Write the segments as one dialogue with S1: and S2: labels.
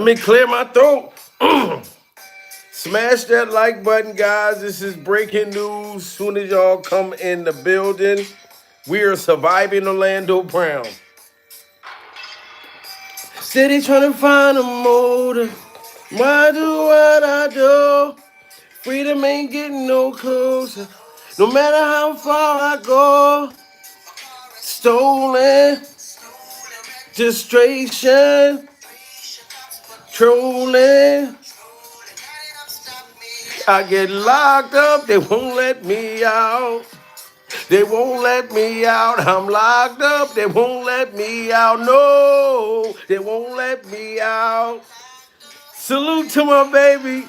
S1: Let me clear my throat. Smash that like button, guys. This is breaking news. Soon as y'all come in the building, we are surviving Orlando Brown. Steady trying to find a motive. Why do what I do? Freedom ain't getting no closer. No matter how far I go. Stolen, distraction, trolling. I get locked up, they won't let me out. They won't let me out. I'm locked up, they won't let me out. No, they won't let me out. Salute to my baby,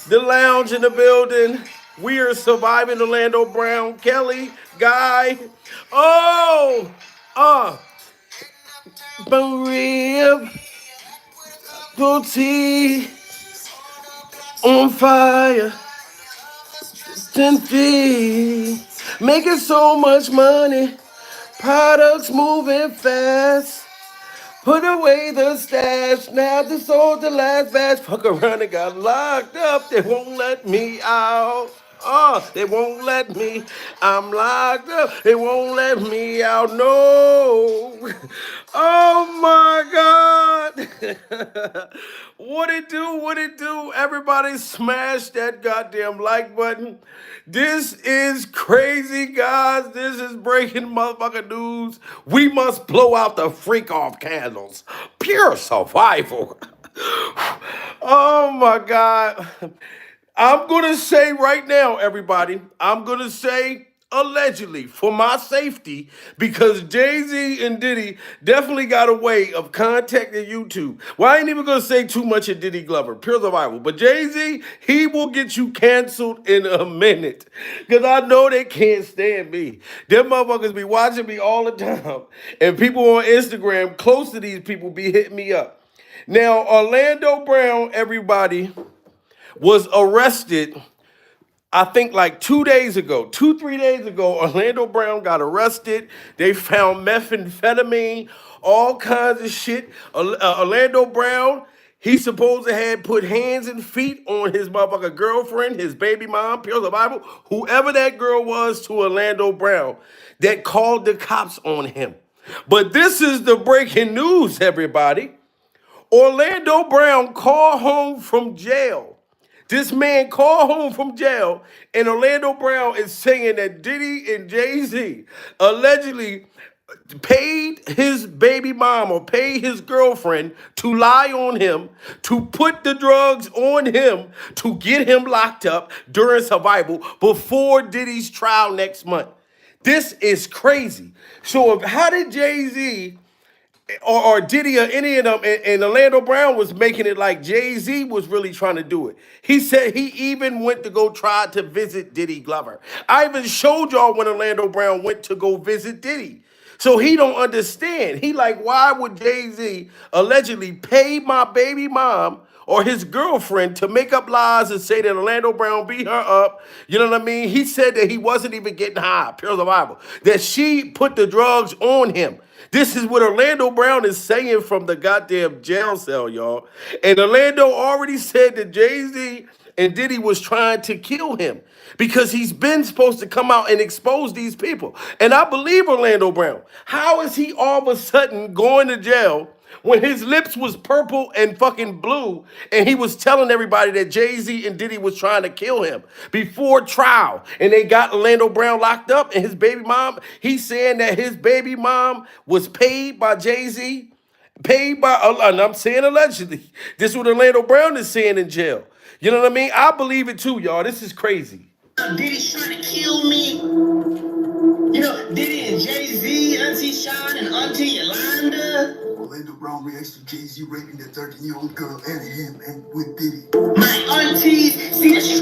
S1: the lounge in the building. We are surviving Orlando Brown, Kelly, Guy. Oh, uh, Maria, Booty, on fire. 10 feet, making so much money, products moving fast. Put away the stash, now this sold the last batch. Fuck around and got locked up, they won't let me out. They won't let me. I'm locked up. They won't let me out. No. Oh my God. What it do? What it do? Everybody smash that goddamn like button. This is crazy, guys. This is breaking motherfucking news. We must blow out the freak off candles. Pure survival. Oh my God. I'm going to say right now, everybody, I'm going to say allegedly for my safety because Jay-Z and Diddy definitely got a way of contacting YouTube. Well, I ain't even going to say too much of Diddy Glover, pure survival. But Jay-Z, he will get you canceled in a minute because I know they can't stand me. Them motherfuckers be watching me all the time. And people on Instagram close to these people be hitting me up. Now, Orlando Brown, everybody, was arrested, I think like 2 days ago, 3 days ago. Orlando Brown got arrested. They found methamphetamine, all kinds of shit. Orlando Brown, he supposed to had put hands and feet on his motherfucker girlfriend, his baby mom, pure survival, whoever that girl was to Orlando Brown that called the cops on him. But this is the breaking news, everybody. Orlando Brown called home from jail. This man called home from jail, and Orlando Brown is saying that Diddy and Jay-Z allegedly paid his baby mom or paid his girlfriend to lie on him, to put the drugs on him, to get him locked up during survival before Diddy's trial next month. This is crazy. So how did Jay-Z or Diddy or any of them, and Orlando Brown was making it like Jay-Z was really trying to do it. He said he even went to go try to visit Diddy Glover. I even showed y'all when Orlando Brown went to go visit Diddy. So he don't understand. He like, why would Jay-Z allegedly pay my baby mom or his girlfriend to make up lies and say that Orlando Brown beat her up? You know what I mean? He said that he wasn't even getting high, pure survival, that she put the drugs on him. This is what Orlando Brown is saying from the goddamn jail cell, y'all. And Orlando already said that Jay-Z and Diddy was trying to kill him because he's been supposed to come out and expose these people. And I believe Orlando Brown. How is he all of a sudden going to jail when his lips was purple and fucking blue and he was telling everybody that Jay-Z and Diddy was trying to kill him before trial, and they got Orlando Brown locked up, and his baby mom, he's saying that his baby mom was paid by Jay-Z, paid by, and I'm saying allegedly. This is what Orlando Brown is saying in jail. You know what I mean? I believe it too, y'all. This is crazy.
S2: Diddy's trying to kill me. You know, Diddy and Jay-Z, Auntie Sean and Auntie Yolanda.
S3: Orlando Brown reacts to Jay-Z raping the 13-year-old girl and him and with Diddy.
S2: My aunties, see this,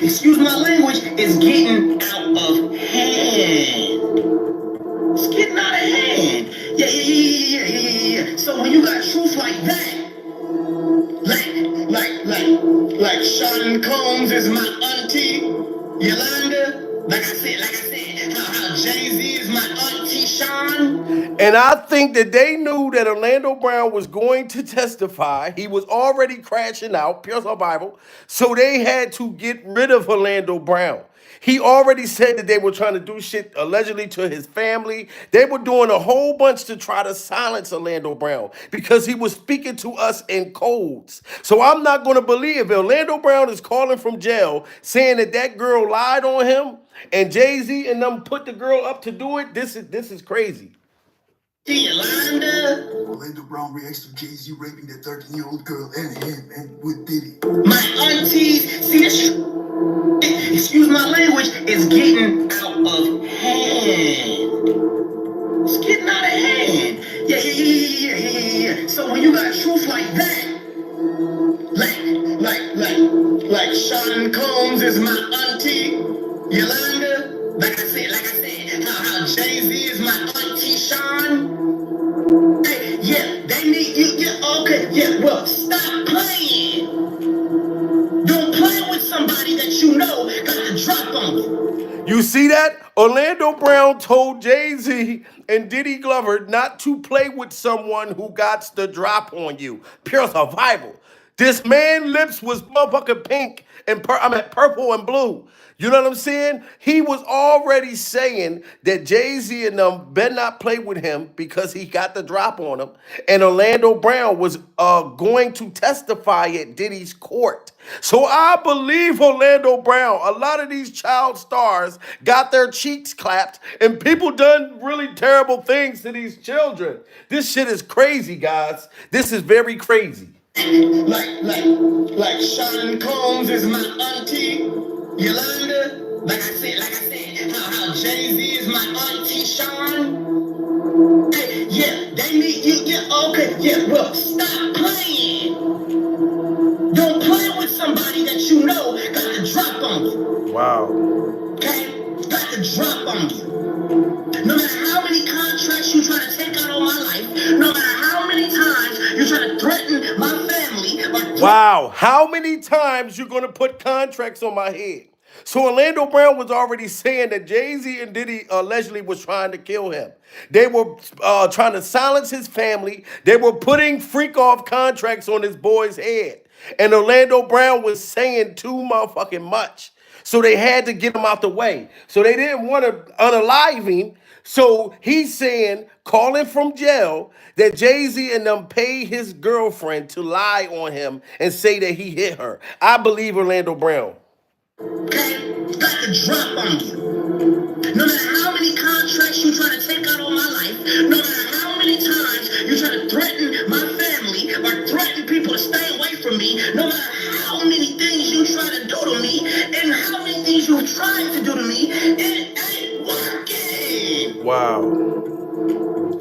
S2: excuse my language, is getting out of hand. It's getting out of hand. Yeah. So when you got truth like that, like Sean Combs is my auntie, Yolanda, like I said, how Jay-Z is my auntie Sean.
S1: And I think that they knew that Orlando Brown was going to testify. He was already crashing out, pure survival. So they had to get rid of Orlando Brown. He already said that they were trying to do shit allegedly to his family. They were doing a whole bunch to try to silence Orlando Brown because he was speaking to us in codes. So I'm not going to believe Orlando Brown is calling from jail saying that that girl lied on him and Jay-Z and them put the girl up to do it. This is crazy.
S3: Yolanda. Orlando Brown reacts to Jay-Z raping that 13-year-old girl and him and with Diddy. My aunties, see this, excuse my language, is getting out of hand. It's getting out of hand. Yeah. So when you got truth like that, like Sean Combs is my auntie, Yolanda. Like I said, how Jay-Z is my auntie, Sean. Hey, yeah, they need you. Yeah, okay, yeah. Well, stop playing. Don't play with somebody that you know got a drop on you.
S1: You see that? Orlando Brown told Jay-Z and Diddy Glover not to play with someone who got the drop on you. Pure survival. This man's lips was motherfucking pink and purple and blue. You know what I'm saying? He was already saying that Jay-Z and them better not play with him because he got the drop on him. And Orlando Brown was going to testify at Diddy's court. So I believe Orlando Brown. A lot of these child stars got their cheeks clapped and people done really terrible things to these children. This shit is crazy, guys. This is very crazy.
S3: Like Sean Combs is my auntie, Yolanda. Like I said, how Jay-Z is my auntie, Sean. Hey, yeah, they need you. Yeah, okay, yeah. Well, stop playing. Don't play with somebody that you know got a drop on you.
S1: Wow.
S3: Okay, got a drop on you. No matter how many contracts you try to take out on my life, no matter how many times you try to threaten my family.
S1: Wow, how many times you gonna put contracts on my head? So Orlando Brown was already saying that Jay-Z and Diddy allegedly was trying to kill him. They were trying to silence his family. They were putting freak-off contracts on his boy's head. And Orlando Brown was saying too motherfucking much. So they had to get him out the way. So they didn't want to unalive him. So he's saying, calling from jail, that Jay-Z and them paid his girlfriend to lie on him and say that he hit her. I believe Orlando Brown.
S3: Okay, got the drop on you. No matter how many contracts you try to take out on my life, no matter how many times you try to threaten my family or threaten people to stay away from me, no matter how many things you try to do to me and how many things you've tried to do to me, it ain't working.
S1: Wow.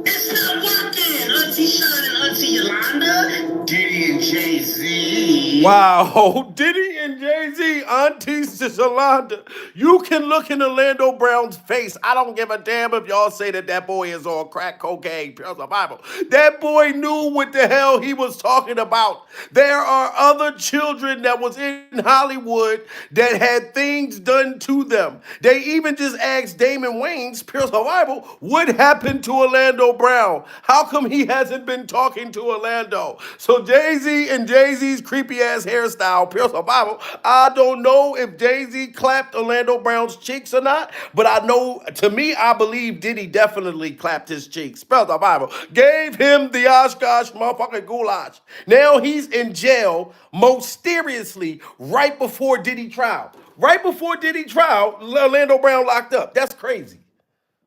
S3: It's not working, Auntie Sean and Auntie Yolanda, Diddy and Jay-Z.
S1: Wow, Diddy and Jay-Z, Auntie Yolanda. You can look in Orlando Brown's face. I don't give a damn if y'all say that that boy is on crack cocaine, pure survival. That boy knew what the hell he was talking about. There are other children that was in Hollywood that had things done to them. They even just asked Damon Wayans, pure survival, what happened to Orlando Brown? How come he hasn't been talking to Orlando? So Jay-Z and Jay-Z's creepy ass hairstyle, pure survival. I don't know if Jay-Z clapped Orlando Brown's cheeks or not, but I know, to me, I believe Diddy definitely clapped his cheeks. Spell the Bible. Gave him the Oskar motherfucking Goulash. Now he's in jail, mysteriously, right before Diddy trial. Right before Diddy trial, Orlando Brown locked up. That's crazy.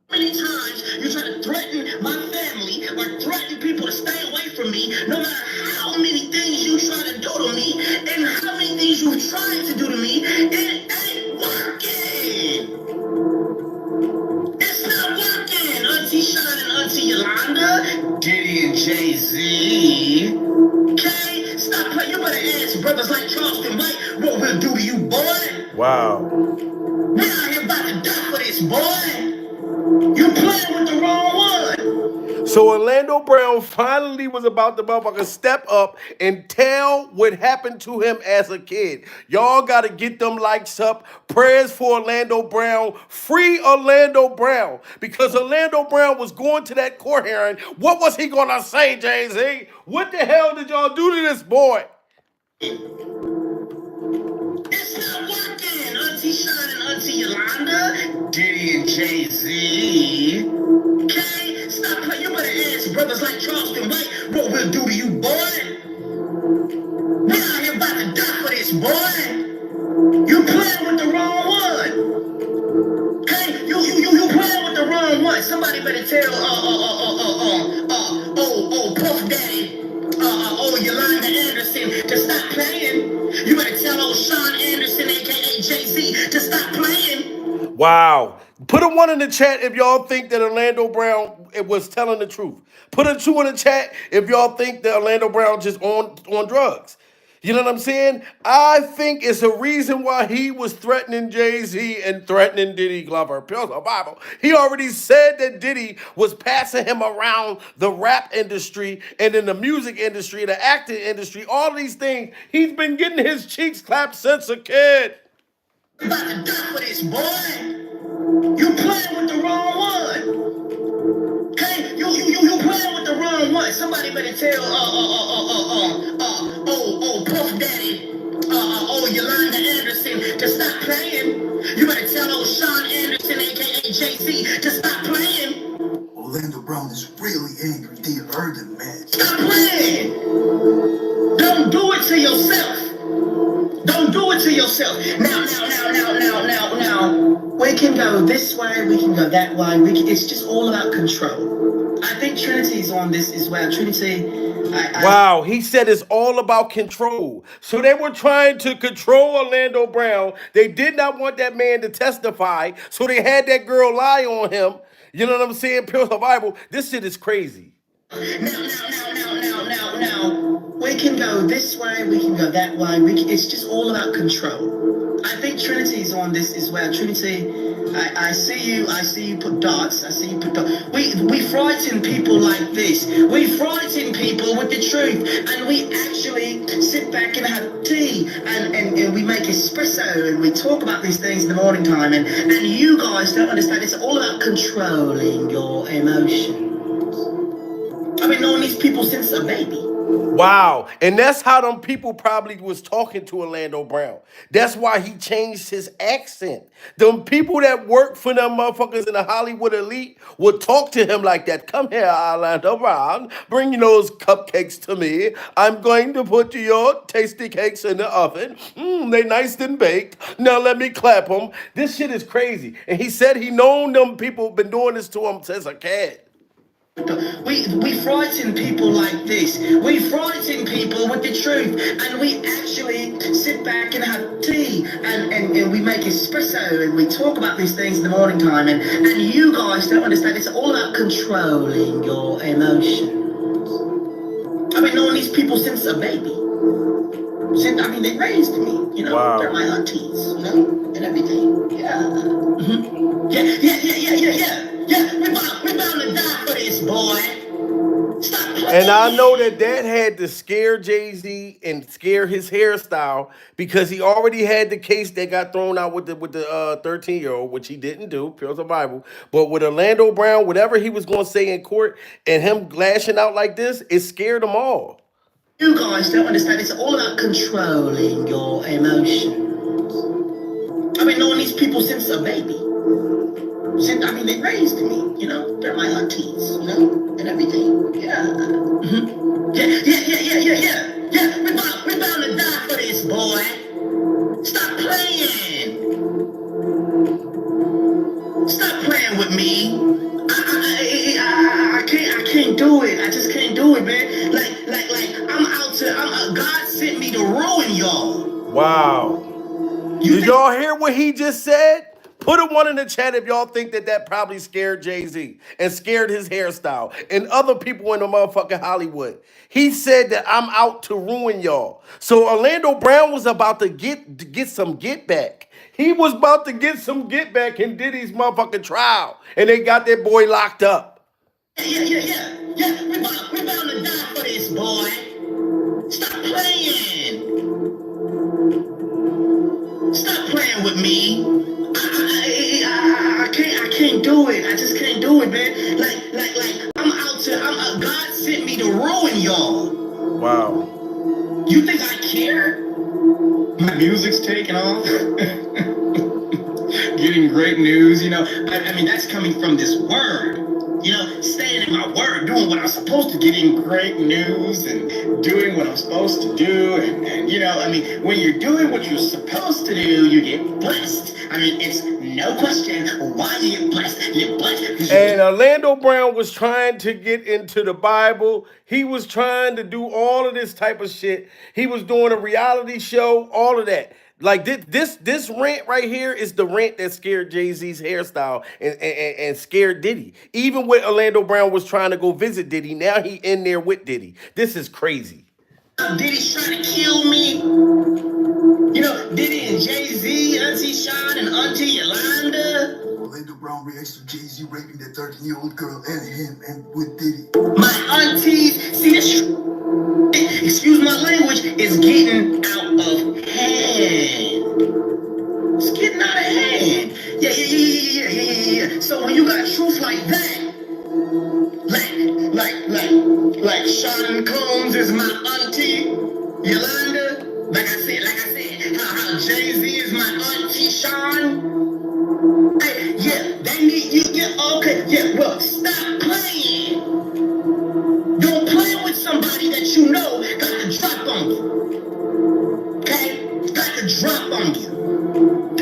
S3: Many times you try to threaten my family or threaten people to stay away from me, no matter how many things you try to do to me and how many things you've tried to do to me, it ain't working. It's not working, Auntie Sean and Auntie Yolanda, Diddy and Jay-Z. Okay, stop playing. You better ask brothers like Charleston White what we'll do to you, boy.
S1: Wow.
S3: We're out here about to die for this, boy. You playing with the wrong one.
S1: So Orlando Brown finally was about to motherfucker step up and tell what happened to him as a kid. Y'all gotta get them likes up. Prayers for Orlando Brown. Free Orlando Brown. Because Orlando Brown was going to that court hearing. What was he gonna say, Jay-Z? What the hell did y'all do to this boy?
S3: It's not working, Auntie Sean and Auntie Yolanda, Diddy and Jay-Z. Okay, stop playing. You better ask brothers like Charleston White what we'll do to you, boy. We're out here about to die for this, boy. You playing with the wrong one. Okay, you playing with the wrong one. Somebody better tell Puff Daddy, Yolanda Anderson to stop playing. You better tell old Sean Anderson, aka Jay-Z, to stop playing.
S1: Wow. Put a 1 in the chat if y'all think that Orlando Brown was telling the truth. Put a 2 in the chat if y'all think that Orlando Brown just on drugs. You know what I'm saying? I think it's a reason why he was threatening Jay-Z and threatening Diddy Glover. Pure Bible. He already said that Diddy was passing him around the rap industry and in the music industry, the acting industry, all these things. He's been getting his cheeks clapped since a kid.
S3: About to die for this, boy. You playing with the wrong one. Okay, you playing with the wrong one. Somebody better tell Puff Daddy, Yolanda Anderson to stop playing. You better tell old Sean Anderson, aka Jay-Z, to stop playing.
S2: Orlando Brown is really angry. They heard him, man.
S3: Stop playing. Don't do it to yourself. Don't do it to yourself. Now. We can go this way, we can go that way. It's just all about control. I think Trinity's on this as well. Trinity.
S1: Wow, he said it's all about control. So they were trying to control Orlando Brown. They did not want that man to testify, so they had that girl lie on him. You know what I'm saying? Pure survival. This shit is crazy.
S3: Now. We can go this way, we can go that way. It's just all about control. I think Trinity's on this as well. Trinity, I see you put dots. I see you put dots. We frighten people like this. We frighten people with the truth. And we actually sit back and have tea and we make espresso and we talk about these things in the morning time. And you guys don't understand. It's all about controlling your emotions. I've been knowing these people since a baby.
S1: Wow. And that's how them people probably was talking to Orlando Brown. That's why he changed his accent. Them people that work for them motherfuckers in the Hollywood elite would talk to him like that. Come here, Orlando Brown. Bring those cupcakes to me. I'm going to put your tasty cakes in the oven. They nice and baked. Now let me clap them. This shit is crazy. And he said he known them people been doing this to him since a kid.
S3: We frighten people like this. We frighten people with the truth. And we actually sit back and have tea and we make espresso and we talk about these things in the morning time. And you guys don't understand. It's all about controlling your emotions. I've been knowing these people since a baby. They raised me, you know. Wow. They're my aunties, you know, and everything. Yeah. Mm-hmm. Yeah. We're bound to die for this, boy. Stop playing.
S1: And I know that had to scare Jay-Z and scare his hairstyle because he already had the case that got thrown out with the 13-year-old, which he didn't do, pure survival. But with Orlando Brown, whatever he was going to say in court and him lashing out like this, it scared them all.
S3: You guys don't understand. It's all about controlling your emotions. I've been knowing these people since a baby. They raised me, you know. They're my aunties, you know, and everything. Yeah. Mm-hmm. Yeah. We're bound to die for this, boy. Stop playing. Stop playing with me. I can't do it. I just can't do it, man. God sent me to ruin y'all.
S1: Wow. Did y'all hear what he just said? Put a 1 in the chat if y'all think that probably scared Jay-Z and scared his hairstyle and other people in the motherfucking Hollywood. He said that I'm out to ruin y'all. So Orlando Brown was about to get some get back. He was about to get some get back in Diddy's motherfucking trial. And they got that boy locked up.
S3: Yeah. We bound to die for this, boy. Stop playing. Stop playing with me. I can't do it. I just can't do it, man. Like, I'm out to, God sent me to ruin y'all.
S1: Wow.
S3: You think I care? My music's taking off. Getting great news, you know. I mean, that's coming from this word. You know, staying in my word, doing what I'm supposed to, getting great news and doing what I'm supposed to do. And you know, I mean, when you're doing what you're supposed to do, you get blessed. I mean, it's no question why you get blessed. You get blessed.
S1: And Orlando Brown was trying to get into the Bible. He was trying to do all of this type of shit. He was doing a reality show, all of that. Like this rant right here is the rant that scared Jay-Z's hairstyle and scared Diddy. Even when Orlando Brown was trying to go visit Diddy, now he in there with Diddy. This is crazy.
S3: Diddy's trying to kill me. You know, Diddy and Jay-Z, Auntie Sean and Auntie Yolanda.
S2: Orlando Brown reacts to Jay-Z raping that 13-year-old girl and him and with Diddy.
S3: My aunties, see this, excuse my language, is getting out of hand. It's getting out of hand. Yeah. So when you got truth like that, like Sean Combs is my auntie, Yolanda. Like I said, how Jay-Z is my auntie Sean. Hey, yeah, they need you. Yeah, okay, yeah. Well, stop playing. Don't play with somebody that you know got the drop on you. Okay, got the drop on you.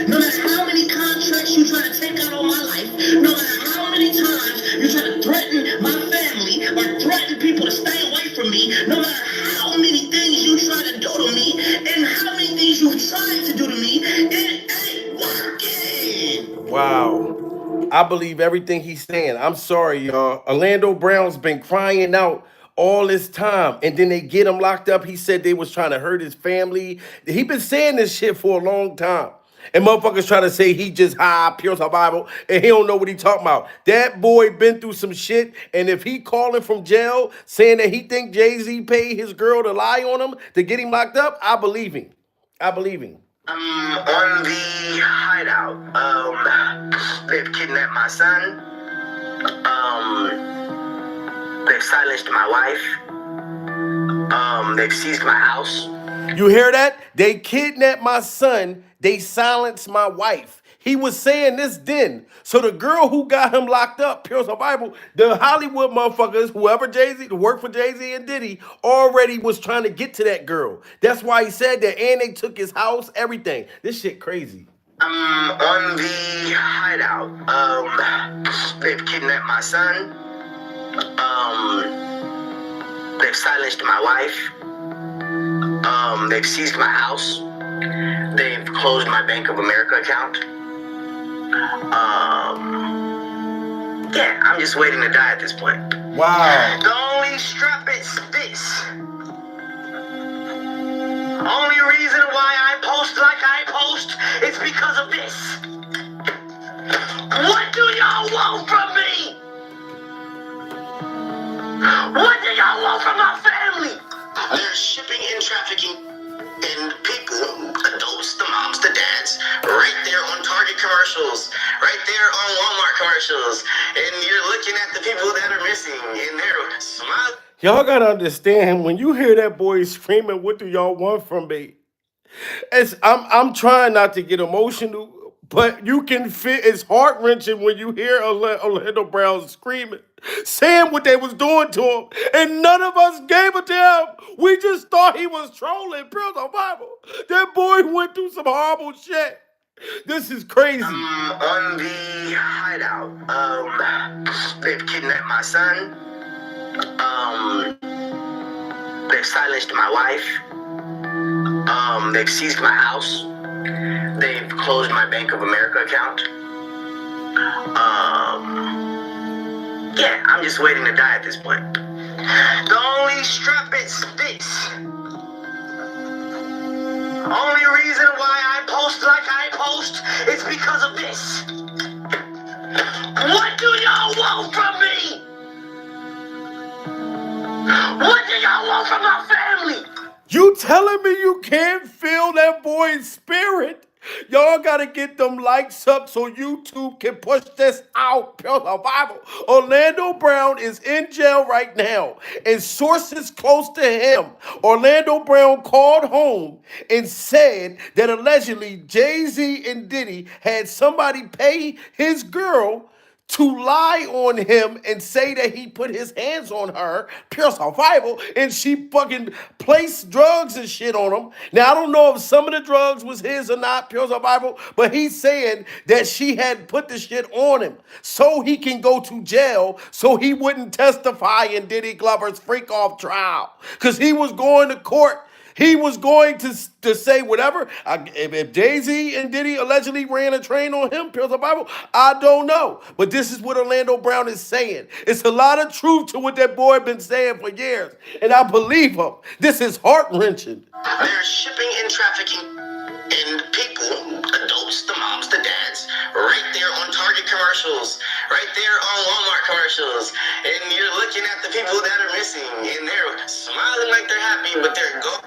S3: No matter how many contracts you try to take out on my life, no matter how many times you try to threaten my family or threaten people to stay away from me, no matter how many things you try to do to me and how many things you've tried to do to me, it ain't working.
S1: Wow. I believe everything he's saying. I'm sorry, y'all. Orlando Brown's been crying out all this time, and then they get him locked up. He said they was trying to hurt his family. He been saying this shit for a long time. And motherfuckers try to say he just high, pure survival, and he don't know what he talking about. That boy been through some shit, and if he calling from jail saying that he think Jay-Z paid his girl to lie on him to get him locked up, I believe him. I believe him.
S3: On the hideout, they've kidnapped my son. They've silenced my wife. They've seized my house.
S1: You hear that? They kidnapped my son. They silenced my wife. He was saying this then. So the girl who got him locked up, pure survival, the Hollywood motherfuckers, whoever Jay-Z, worked for Jay-Z and Diddy, already was trying to get to that girl. That's why he said that, and they took his house, everything. This shit crazy.
S3: On the hideout, they've kidnapped my son. They've silenced my wife. They've seized my house. They've closed my Bank of America account. Yeah, I'm just waiting to die at this point.
S1: Wow.
S3: The only strap is this. Only reason why I post like I post is because of this. What do y'all want from me? What do y'all want from my family? There's shipping and trafficking and people, adults, the moms, the dads, right there on Target commercials, right there on Walmart commercials, and you're looking at the people that are missing, and they're smiling.
S1: Y'all gotta understand, when you hear that boy screaming, what do y'all want from me? I'm trying not to get emotional, but you can feel it's heart-wrenching when you hear Orlando Brown screaming, saying what they was doing to him, and none of us gave a damn. We just thought he was trolling. Pure survival. That boy went through some horrible shit. This is crazy.
S3: On the hideout, they've kidnapped my son. They've silenced my wife. They've seized my house. They've closed my Bank of America account. Yeah, I'm just waiting to die at this point. The only strap is this. Only reason why I post like I post is because of this. What do y'all want from me? What do y'all want from my family?
S1: You telling me you can't feel that boy's spirit? Y'all gotta get them likes up so YouTube can push this out. Pure survival. Orlando Brown is in jail right now, and sources close to him. Orlando Brown called home and said that allegedly Jay-Z and Diddy had somebody pay his girl to lie on him and say that he put his hands on her, pure survival, and she fucking placed drugs and shit on him. Now, I don't know if some of the drugs was his or not, pure survival, but he's saying that she had put the shit on him so he can go to jail so he wouldn't testify in Diddy Glover's freak-off trial. Because he was going to court. He was going to say whatever. If Jay-Z and Diddy allegedly ran a train on him, pure survival, I don't know. But this is what Orlando Brown is saying. It's a lot of truth to what that boy been saying for years. And I believe him. This is heart-wrenching.
S3: They're shipping and trafficking and people, adults, the moms, the dads, right there on Target commercials, right there on Walmart commercials. And you're looking at the people that are missing, and they're smiling like they're happy, but they're gone.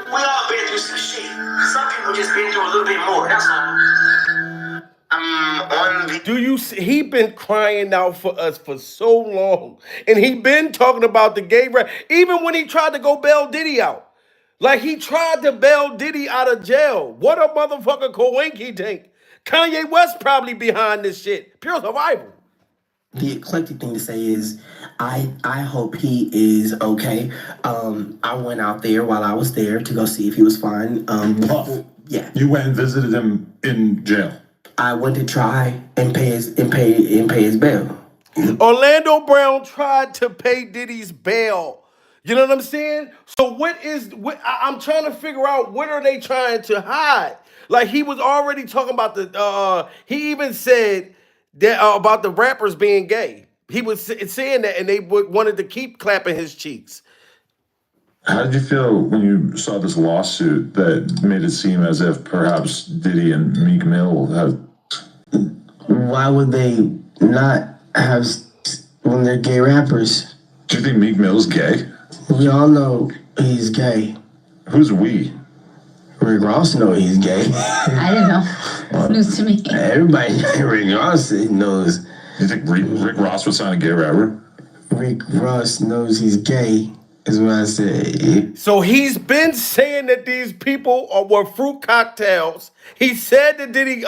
S3: We all been through some shit. Some people just been through a little bit more, that's all. On the...
S1: Do you see? He been crying out for us for so long. And he been talking about the gay right. Even when he tried to go bail Diddy out. Like he tried to bail Diddy out of jail. What a motherfucker coinky think. Kanye West probably behind this shit. Pure survival.
S2: The eclectic thing to say is, I hope he is okay. I went out there while I was there to go see if he was fine. Yeah.
S4: You went and visited him in jail.
S2: I went to try and pay his bail.
S1: Orlando Brown tried to pay Diddy's bail. You know what I'm saying? So I'm trying to figure out what are they trying to hide? Like he was already talking about he even said that about the rappers being gay. He was saying that and they wanted to keep clapping his cheeks.
S4: How did you feel when you saw this lawsuit that made it seem as if perhaps Diddy and Meek Mill have...
S2: Why would they not have when they're gay rappers?
S4: Do you think Meek Mill's gay?
S2: We all know he's gay.
S4: Who's we?
S2: Rick Ross knows he's gay.
S5: I didn't know. It's news to me.
S2: Everybody, Rick Ross knows.
S4: You think Rick Ross would sign a gay rapper?
S2: Rick Ross knows he's gay, is what I said.
S1: So he's been saying that these people were fruit cocktails. He said that Diddy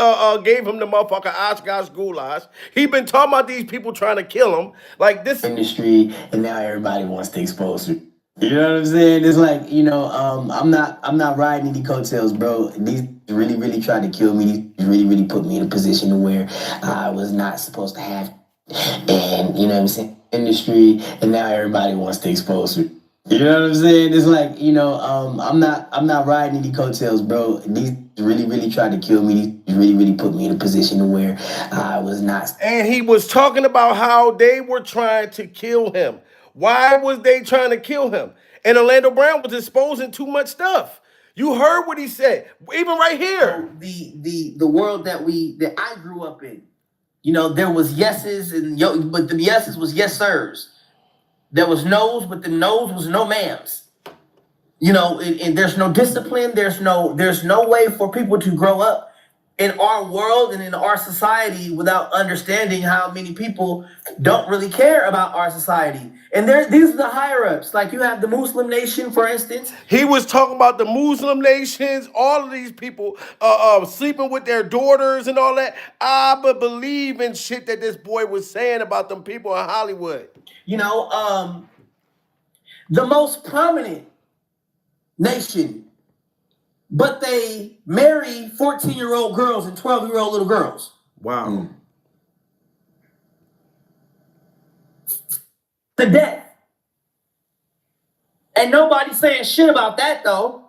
S1: gave him the motherfucker Oskar Goulash. He been talking about these people trying to kill him. Like this
S2: industry, and now everybody wants to expose it. You know what I'm saying? It's like, I'm not riding any coattails, bro. These really tried to kill me. These really put me in a position where I was not supposed to have. And you know what I'm saying? Industry, and now everybody wants to expose it. You know what I'm saying? It's like, I'm not riding any coattails, bro. These really tried to kill me. These really put me in a position where I was not.
S1: And he was talking about how they were trying to kill him. Why was they trying to kill him? And Orlando Brown was exposing too much stuff. You heard what he said, even right here.
S2: The world that I grew up in, there was yeses but the yeses was yes sirs. There was no's, but the no's was no ma'ams. And there's no discipline. There's no way for people to grow up in our world and in our society without understanding how many people don't really care about our society. And these are the higher ups. Like you have the Muslim nation, for instance.
S1: He was talking about the Muslim nations, all of these people sleeping with their daughters and all that. I believe in shit that this boy was saying about them people in Hollywood.
S2: The most prominent nation, but they marry 14-year-old girls and 12-year-old little girls.
S1: Wow.
S2: To death. And nobody's saying shit about that, though.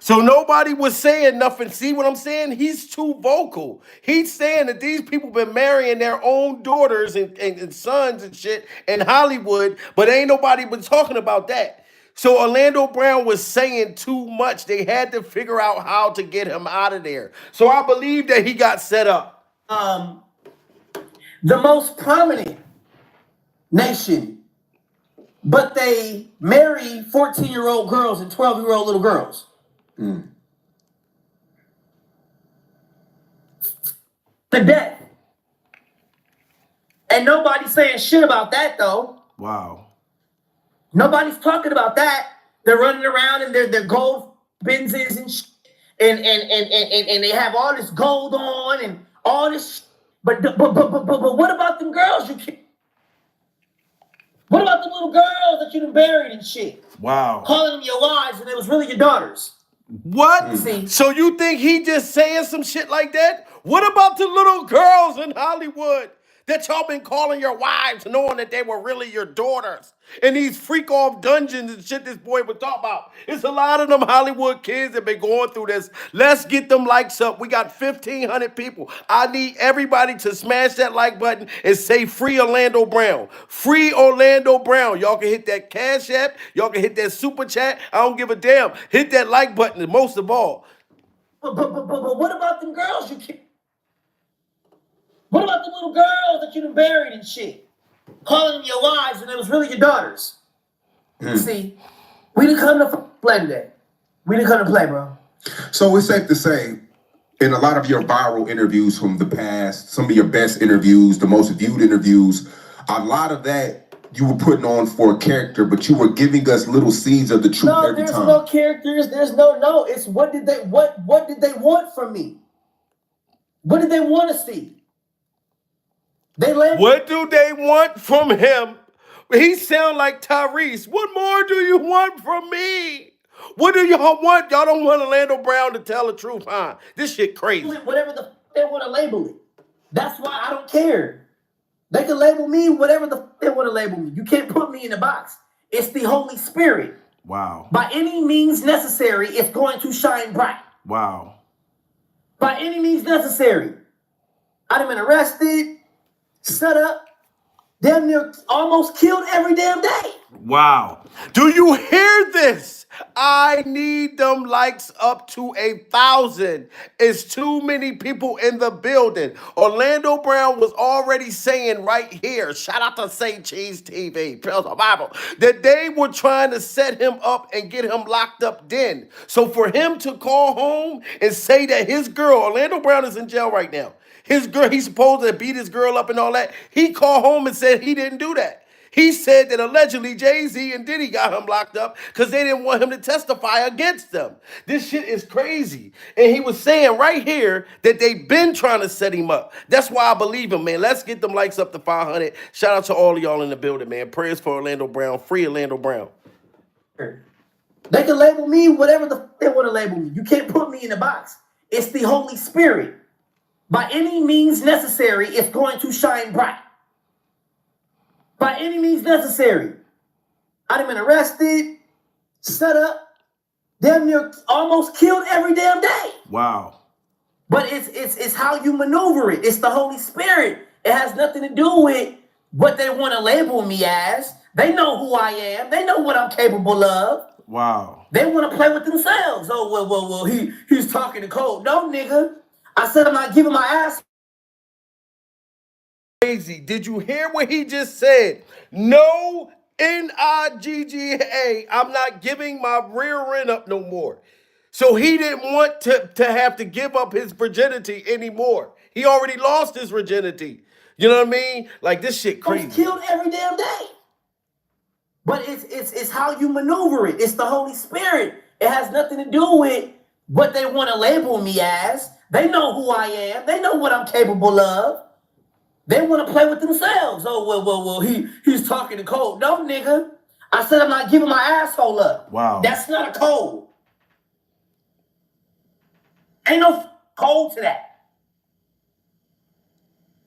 S1: So nobody was saying nothing. See what I'm saying? He's too vocal. He's saying that these people been marrying their own daughters and sons and shit in Hollywood, but ain't nobody been talking about that. So Orlando Brown was saying too much. They had to figure out how to get him out of there. So I believe that he got set up.
S2: The most prominent nation, but they marry 14-year-old girls and 12-year-old little girls. To death. And nobody's saying shit about that, though.
S1: Wow.
S2: Nobody's talking about that. They're running around in their gold Benzes and shit. And they have all this gold on and all this. But what about them girls you can't? What about the little girls that you done buried and shit?
S1: Wow.
S2: Calling them your wives and it was really your daughters.
S1: What?
S2: See?
S1: So you think he just saying some shit like that? What about the little girls in Hollywood that y'all been calling your wives knowing that they were really your daughters? And these freak off dungeons and shit this boy would talk about. It's a lot of them Hollywood kids that been going through this. Let's get them likes up. We got 1,500 people. I need everybody to smash that like button and say free Orlando Brown. Free Orlando Brown. Y'all can hit that Cash App. Y'all can hit that Super Chat. I don't give a damn. Hit that like button most of all.
S2: But what about them girls you can't? What about the little girls that you done buried and shit? Calling them your wives and it was really your daughters. See, we didn't come to play today. We didn't come to play, bro.
S3: So it's safe to say, in a lot of your viral interviews from the past, some of your best interviews, the most viewed interviews, a lot of that you were putting on for a character, but you were giving us little seeds of the truth every time.
S2: No, there's no characters. There's no. It's what did they want from me? What did they want to see?
S1: What do they want from him? He sound like Tyrese. What more do you want from me? What do y'all want? Y'all don't want Orlando Brown to tell the truth, huh? This shit crazy.
S2: Whatever they want to label it. That's why I don't care. They can label me whatever they want to label me. You can't put me in a box. It's the Holy Spirit.
S1: Wow.
S2: By any means necessary, it's going to shine bright.
S1: Wow.
S2: By any means necessary. I'd have been arrested, set up, damn near almost killed every damn day.
S1: Wow. Do you hear this? I need them likes up to 1,000. It's too many people in the building. Orlando Brown was already saying right here, shout out to Say Cheese TV, Pills of Bible, that they were trying to set him up and get him locked up then. So for him to call home and say that his girl, Orlando Brown is in jail right now. His girl, he's supposed to beat his girl up and all that. He called home and said he didn't do that. He said that allegedly Jay-Z and Diddy got him locked up because they didn't want him to testify against them. This shit is crazy. And he was saying right here that they've been trying to set him up. That's why I believe him, man. Let's get them likes up to 500. Shout out to all of y'all in the building, man. Prayers for Orlando Brown. Free Orlando Brown.
S2: They can label me whatever they want to label me. You can't put me in a box. It's the Holy Spirit. By any means necessary, it's going to shine bright. By any means necessary. I'd have been arrested, set up, damn near almost killed every damn day.
S1: Wow.
S2: But it's how you maneuver it. It's the Holy Spirit. It has nothing to do with what they want to label me as. They know who I am. They know what I'm capable of.
S1: Wow.
S2: They want to play with themselves. Oh, well, he's talking to code. No, nigga. I said I'm not giving my ass.
S1: Crazy. Did you hear what he just said? No Nigga. I'm not giving my rear end up no more. So he didn't want to have to give up his virginity anymore. He already lost his virginity. You know what I mean? Like, this shit crazy.
S2: Killed every damn day. But it's how you maneuver it. It's the Holy Spirit. It has nothing to do with what they want to label me as. They know who I am. They know what I'm capable of. They want to play with themselves. Oh, well, he's talking to code. No, nigga. I said I'm not giving my asshole up.
S1: Wow.
S2: That's not a code. Ain't no code to that.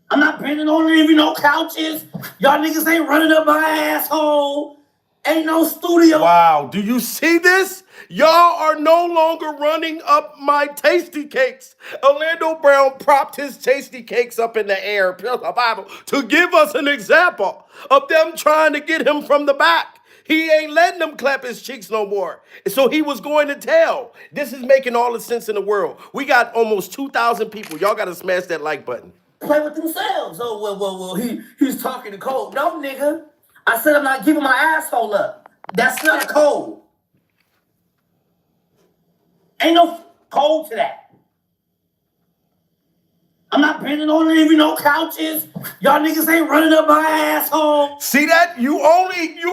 S2: I'm not bending on even no couches. Y'all niggas ain't running up my asshole. Ain't no studio.
S1: Wow. Do you see this? Y'all are no longer running up my tasty cakes. Orlando Brown propped his tasty cakes up in the air, Bible, to give us an example of them trying to get him from the back. He ain't letting them clap his cheeks no more. So he was going to tell. This is making all the sense in the world. We got almost 2,000 people. Y'all got to smash that like button.
S2: Play with themselves. Oh, well, he's talking to code. No, nigga. I said I'm not giving my asshole up. That's not a code. Ain't no code to that. I'm not bending on even no couches. Y'all niggas ain't running up my asshole.
S1: See that? You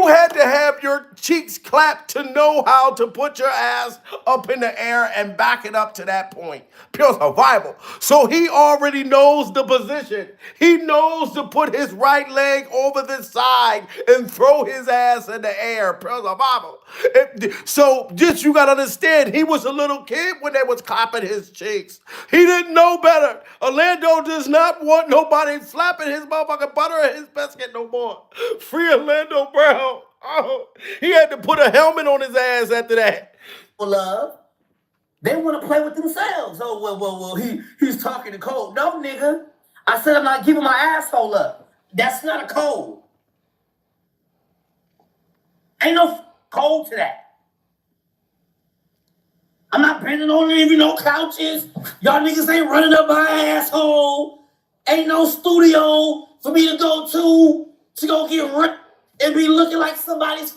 S1: had to have your cheeks clapped to know how to put your ass up in the air and back it up to that point. Pure survival. So he already knows the position. He knows to put his right leg over the side and throw his ass in the air. Pure survival. So just you gotta understand, he was a little kid when they was clapping his cheeks. He didn't know better. Orlando does not want nobody slapping his motherfucking butter and his biscuit no more. Free Orlando Brown. Oh, he had to put a helmet on his ass after that.
S2: Love. They want to play with themselves. Oh, well, he's talking to code. No, nigga. I said I'm not giving my asshole up. That's not a code. Ain't no code to that. I'm not bending on even no couches. Y'all niggas ain't running up my asshole. Ain't no studio for me to go get ripped and be looking like somebody's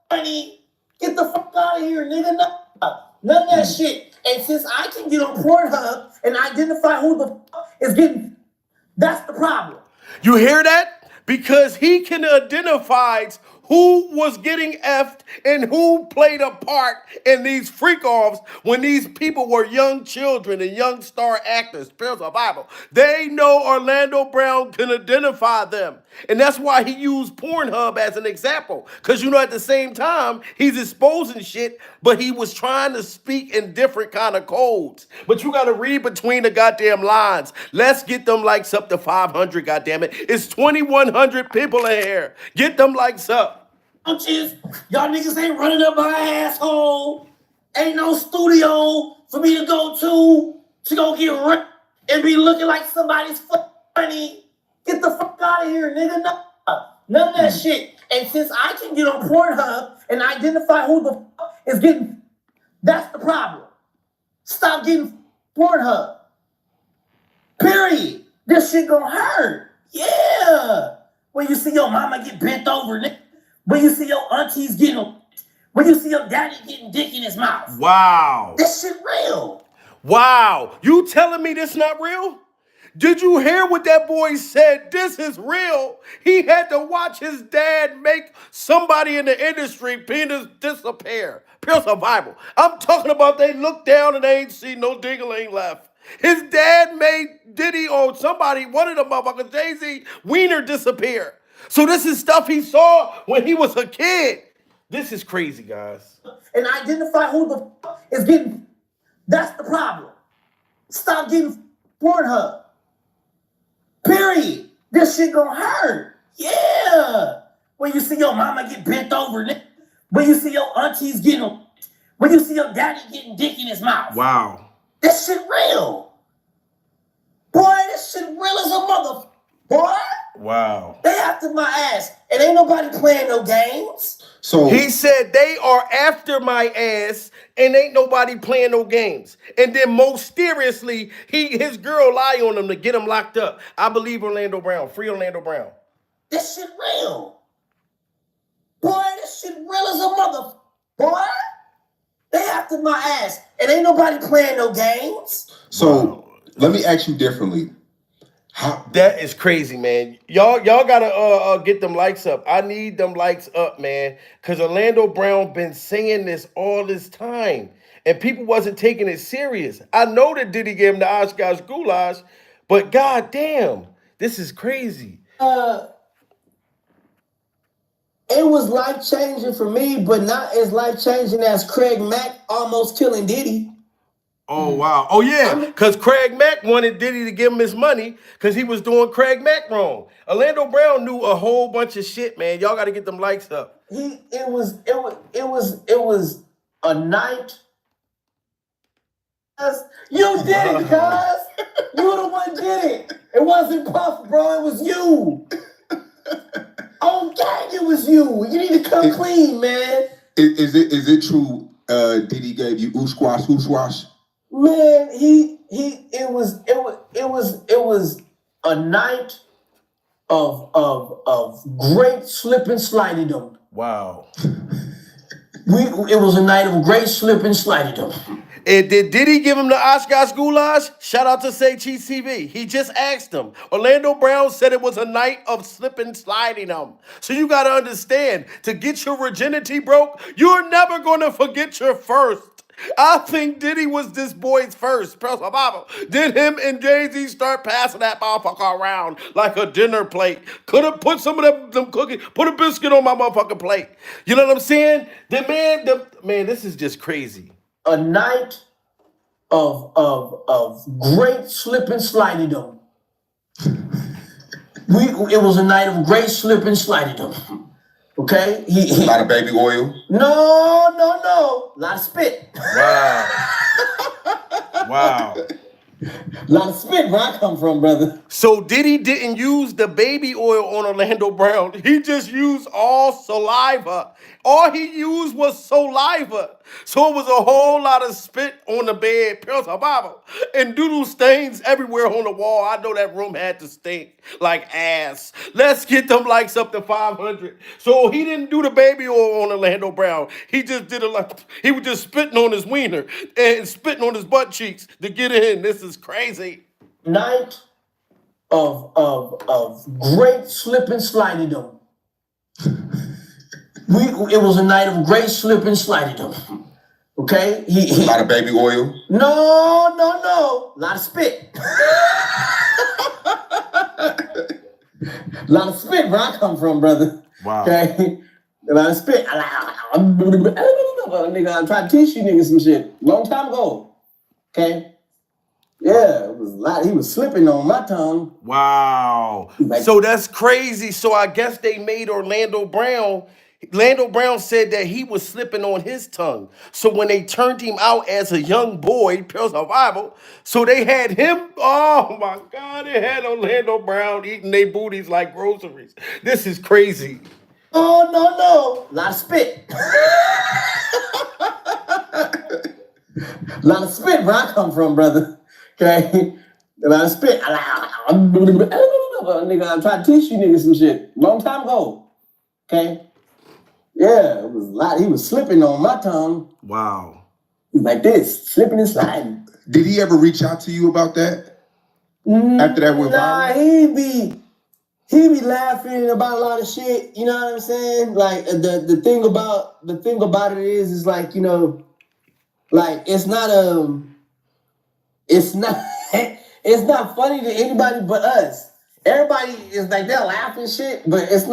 S2: funny. Get the fuck out of here, nigga. None of that shit. And since I can get on Pornhub and identify who the fuck is getting, that's the problem.
S1: You hear that? Because he can identify who was getting effed and who played a part in these freak-offs when these people were young children and young star actors. Pure survival. They know Orlando Brown can identify them. And that's why he used Pornhub as an example. Because, at the same time, he's exposing shit, but he was trying to speak in different kind of codes. But you got to read between the goddamn lines. Let's get them likes up to 500, goddammit. It's 2,100 people in here. Get them likes up.
S2: Y'all niggas ain't running up my asshole. Ain't no studio for me to go get ripped and be looking like somebody's funny. Get the fuck out of here, nigga. None of that shit. And since I can get on Pornhub and identify who the fuck is getting, that's the problem. Stop getting Pornhub. Period. This shit gonna hurt. Yeah. When you see your mama get bent over, nigga. When you see your aunties when you see your daddy getting dick in his mouth.
S1: Wow.
S2: This shit real.
S1: Wow. You telling me this not real? Did you hear what that boy said? This is real. He had to watch his dad make somebody in the industry penis disappear. Pure survival. I'm talking about they look down and they ain't see no dingling left. His dad made Diddy or somebody, one of the motherfuckers, Jay-Z, wiener disappear. So this is stuff he saw when he was a kid. This is crazy, guys.
S2: And identify who the fuck is getting, that's the problem. Stop getting Pornhub. Period. This shit gonna hurt. Yeah. When you see your mama get bent over, when you see your aunties when you see your daddy getting dick in his mouth.
S1: Wow.
S2: This shit real. Boy, this shit real as a mother. Boy.
S1: Wow.
S2: They after my ass. And ain't nobody playing no games.
S1: So he said they are after my ass and ain't nobody playing no games. And then most seriously, his girl lie on him to get him locked up. I believe Orlando Brown. Free Orlando Brown.
S2: This shit real. Boy, this shit real as a mother. Boy. They after my ass. And ain't nobody playing no games.
S3: So let me ask you differently.
S1: That is crazy, man. Y'all gotta get them likes up. I need them likes up, man. Cause Orlando Brown been saying this all this time. And people wasn't taking it serious. I know that Diddy gave him the Oskar Goulash, but goddamn, this is crazy.
S2: It was life-changing for me, but not as life-changing as Craig Mack almost killing Diddy.
S1: Oh, wow. Oh, yeah, because Craig Mack wanted Diddy to give him his money because he was doing Craig Mack wrong. Orlando Brown knew a whole bunch of shit, man. Y'all got to get them likes up.
S2: It was a night. You did it, cuz. You the one did it. It wasn't Puff, bro. It was you. Oh, gang, it was you. You need to come clean, man.
S3: Is it true Diddy gave you oosh-squash?
S2: Man, it was a night of great slip and sliding.
S1: Wow.
S2: It was a night of great slip and sliding.
S1: And did Diddy give him the Oskar Goulash? Shout out to Say Cheese TV. He just asked him. Orlando Brown said it was a night of slip and sliding him. So you got to understand, to get your virginity broke, you're never going to forget your first. I think Diddy was this boy's first. Did him and Jay-Z start passing that motherfucker around like a dinner plate? Could have put some of them cookies, put a biscuit on my motherfucking plate. You know what I'm saying? Man, this is just crazy.
S2: A night of great slip and sliding. It was a night of great slip and sliding. Okay?
S3: A lot of baby oil?
S2: No. A lot of spit.
S1: Wow. Wow.
S2: A lot of spit where I come from, brother.
S1: So Diddy didn't use the baby oil on Orlando Brown. He just used all saliva. All he used was saliva. So it was a whole lot of spit on the bed, and doodle stains everywhere on the wall. I know that room had to stink like ass. Let's get them likes up to 500. So he didn't do the baby oil on Orlando Brown. He just did he was just spitting on his wiener and spitting on his butt cheeks to get in. This is crazy.
S2: Night of great slip and sliding. It was a night of great slip and sliding. Okay?
S3: A lot of baby oil?
S2: No. A lot of spit. A lot of spit where I come from, brother.
S1: Wow.
S2: Okay? A lot of spit. Nigga, I tried to teach you niggas some shit long time ago. Okay? Yeah, it was a lot. He was slipping on my tongue.
S1: Wow. So that's crazy. So I guess they made Orlando Brown said that he was slipping on his tongue. So when they turned him out as a young boy, Pure Survival, so they had him, oh my God, they had Orlando Brown eating their booties like groceries. This is crazy.
S2: Oh, no. A lot of spit. A lot of spit where I come from, brother. Okay? A lot of spit. Nigga, I tried to teach you niggas some shit long time ago. Okay? Yeah, it was a lot. He was slipping on my tongue.
S1: Wow.
S2: Like this, slipping and sliding.
S3: Did he ever reach out to you about that? After that went viral?
S2: He be laughing about a lot of shit. You know what I'm saying? Like the thing about it is like, you know, like it's not it's not funny to anybody but us. Everybody is like, they're laughing shit, but it's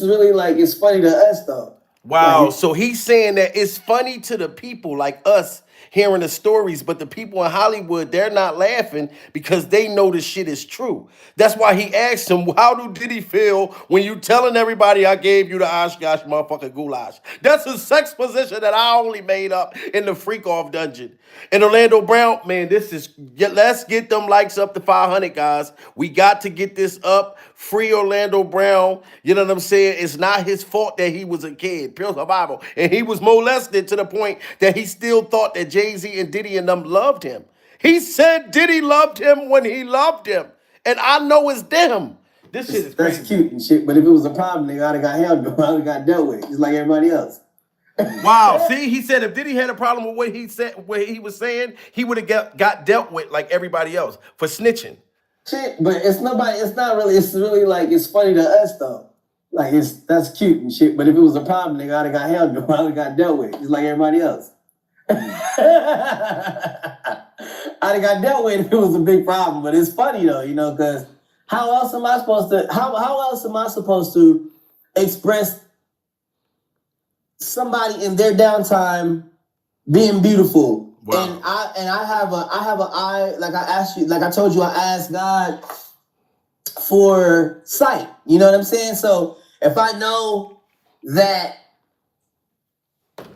S2: really like, it's funny to us though.
S1: Wow.
S2: Like,
S1: So he's saying that it's funny to the people like us hearing the stories, but the people in Hollywood, they're not laughing because they know the shit is true. That's why he asked him, how did he feel when you telling everybody I gave you the Oshkosh motherfucking goulash? That's a sex position that I only made up in the freak off dungeon. And Orlando Brown, man, let's get them likes up to 500, guys. We got to get this up. Free Orlando Brown. You know what I'm saying? It's not his fault that he was a kid. Pure survival. And he was molested to the point that he still thought that Jay-Z and Diddy and them loved him. He said Diddy loved him when he loved him. And I know it's them. This shit is crazy.
S2: That's cute and shit, but if it was a problem, nigga, I'd have got handled. I'd have got dealt with, just like everybody else.
S1: Wow. See, he said if Diddy had a problem with what he was saying, he would have got dealt with like everybody else for snitching.
S2: Shit, but it's really like, it's funny to us though. Like that's cute and shit, but if it was a problem, nigga, I'd have got handled. I'd have got dealt with, just like everybody else. I'd have got dealt with if it was a big problem, but it's funny though, you know, because how else am I supposed to express somebody in their downtime being beautiful?
S1: Wow.
S2: And I have an eye, like I told you, I asked God for sight. You know what I'm saying? So if I know that,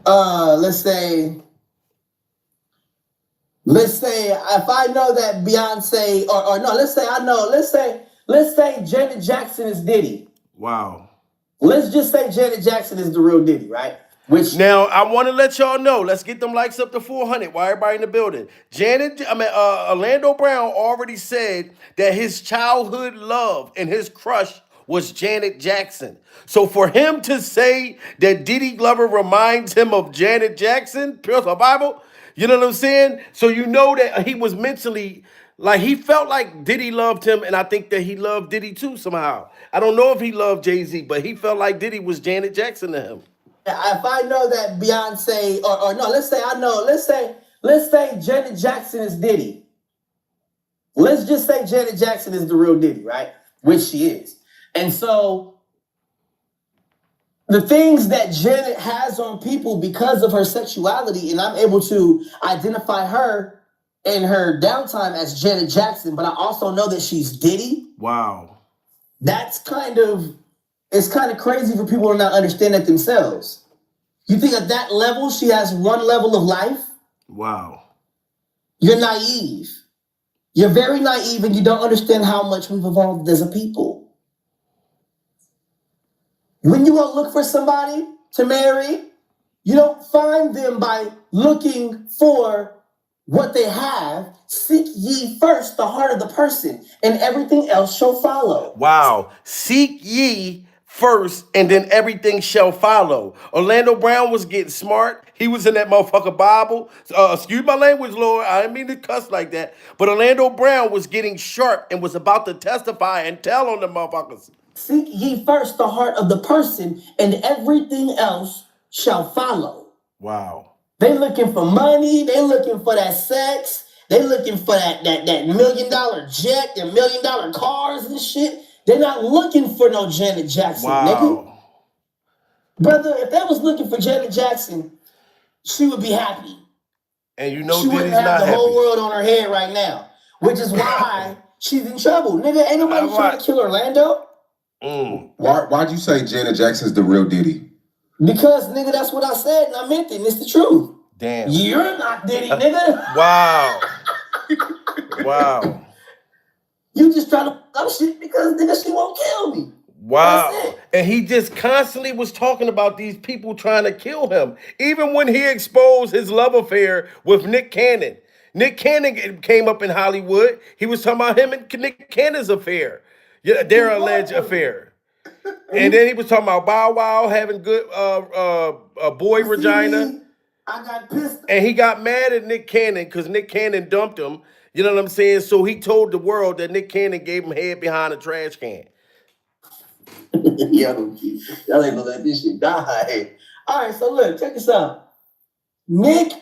S2: let's say if I know that Beyonce or no, let's say Janet Jackson is Diddy.
S1: Wow.
S2: Let's just say Janet Jackson is the real Diddy, right? Which
S1: Now, I want to let y'all know. Let's get them likes up to 400 while everybody in the building. Orlando Brown already said that his childhood love and his crush was Janet Jackson. So for him to say that Diddy Glover reminds him of Janet Jackson, pure survival, you know what I'm saying? So you know that he was mentally, like he felt like Diddy loved him, and I think that he loved Diddy too somehow. I don't know if he loved Jay-Z, but he felt like Diddy was Janet Jackson to him.
S2: if I know that Beyonce or no, let's say Janet Jackson is Diddy. Let's just say Janet Jackson is the real Diddy, right? Which she is. And so the things that Janet has on people because of her sexuality, and I'm able to identify her in her downtime as Janet Jackson, but I also know that she's Diddy.
S1: Wow.
S2: It's kind of crazy for people to not understand that themselves. You think at that level, she has one level of life?
S1: Wow.
S2: You're naive. You're very naive, and you don't understand how much we've evolved as a people. When you go look for somebody to marry, you don't find them by looking for what they have. Seek ye first the heart of the person, and everything else shall follow.
S1: Wow. Seek ye first, and then everything shall follow. Orlando Brown was getting smart. He was in that motherfucker Bible. Excuse my language, Lord. I didn't mean to cuss like that. But Orlando Brown was getting sharp and was about to testify and tell on the motherfuckers.
S2: Seek ye first the heart of the person, and everything else shall follow.
S1: Wow.
S2: They looking for money. They looking for that sex. They looking for that $1 million jet, their $1 million cars and shit. They're not looking for no Janet Jackson, nigga. Brother, if they was looking for Janet Jackson, she would be happy.
S1: And you know
S2: she wouldn't have the whole world on her head right now, which is why she's in trouble. Nigga, ain't nobody trying to kill Orlando.
S3: Why'd you say Janet Jackson's the real Diddy?
S2: Because, nigga, that's what I said, and I meant it, and it's the truth.
S1: Damn.
S2: You're not Diddy, nigga.
S1: Wow. Wow.
S2: You just try to fuck up shit because, nigga, she won't kill me.
S1: Wow. And he just constantly was talking about these people trying to kill him. Even when he exposed his love affair with Nick Cannon. Nick Cannon came up in Hollywood. He was talking about him and Nick Cannon's affair. Yeah, their alleged affair. And then he was talking about Bow Wow having good boy vagina.
S2: I got pissed.
S1: And he got mad at Nick Cannon because Nick Cannon dumped him. You know what I'm saying? So he told the world that Nick Cannon gave him head behind a trash can.
S2: Yo, y'all ain't gonna let this shit die. All right, so look, check this out. Nick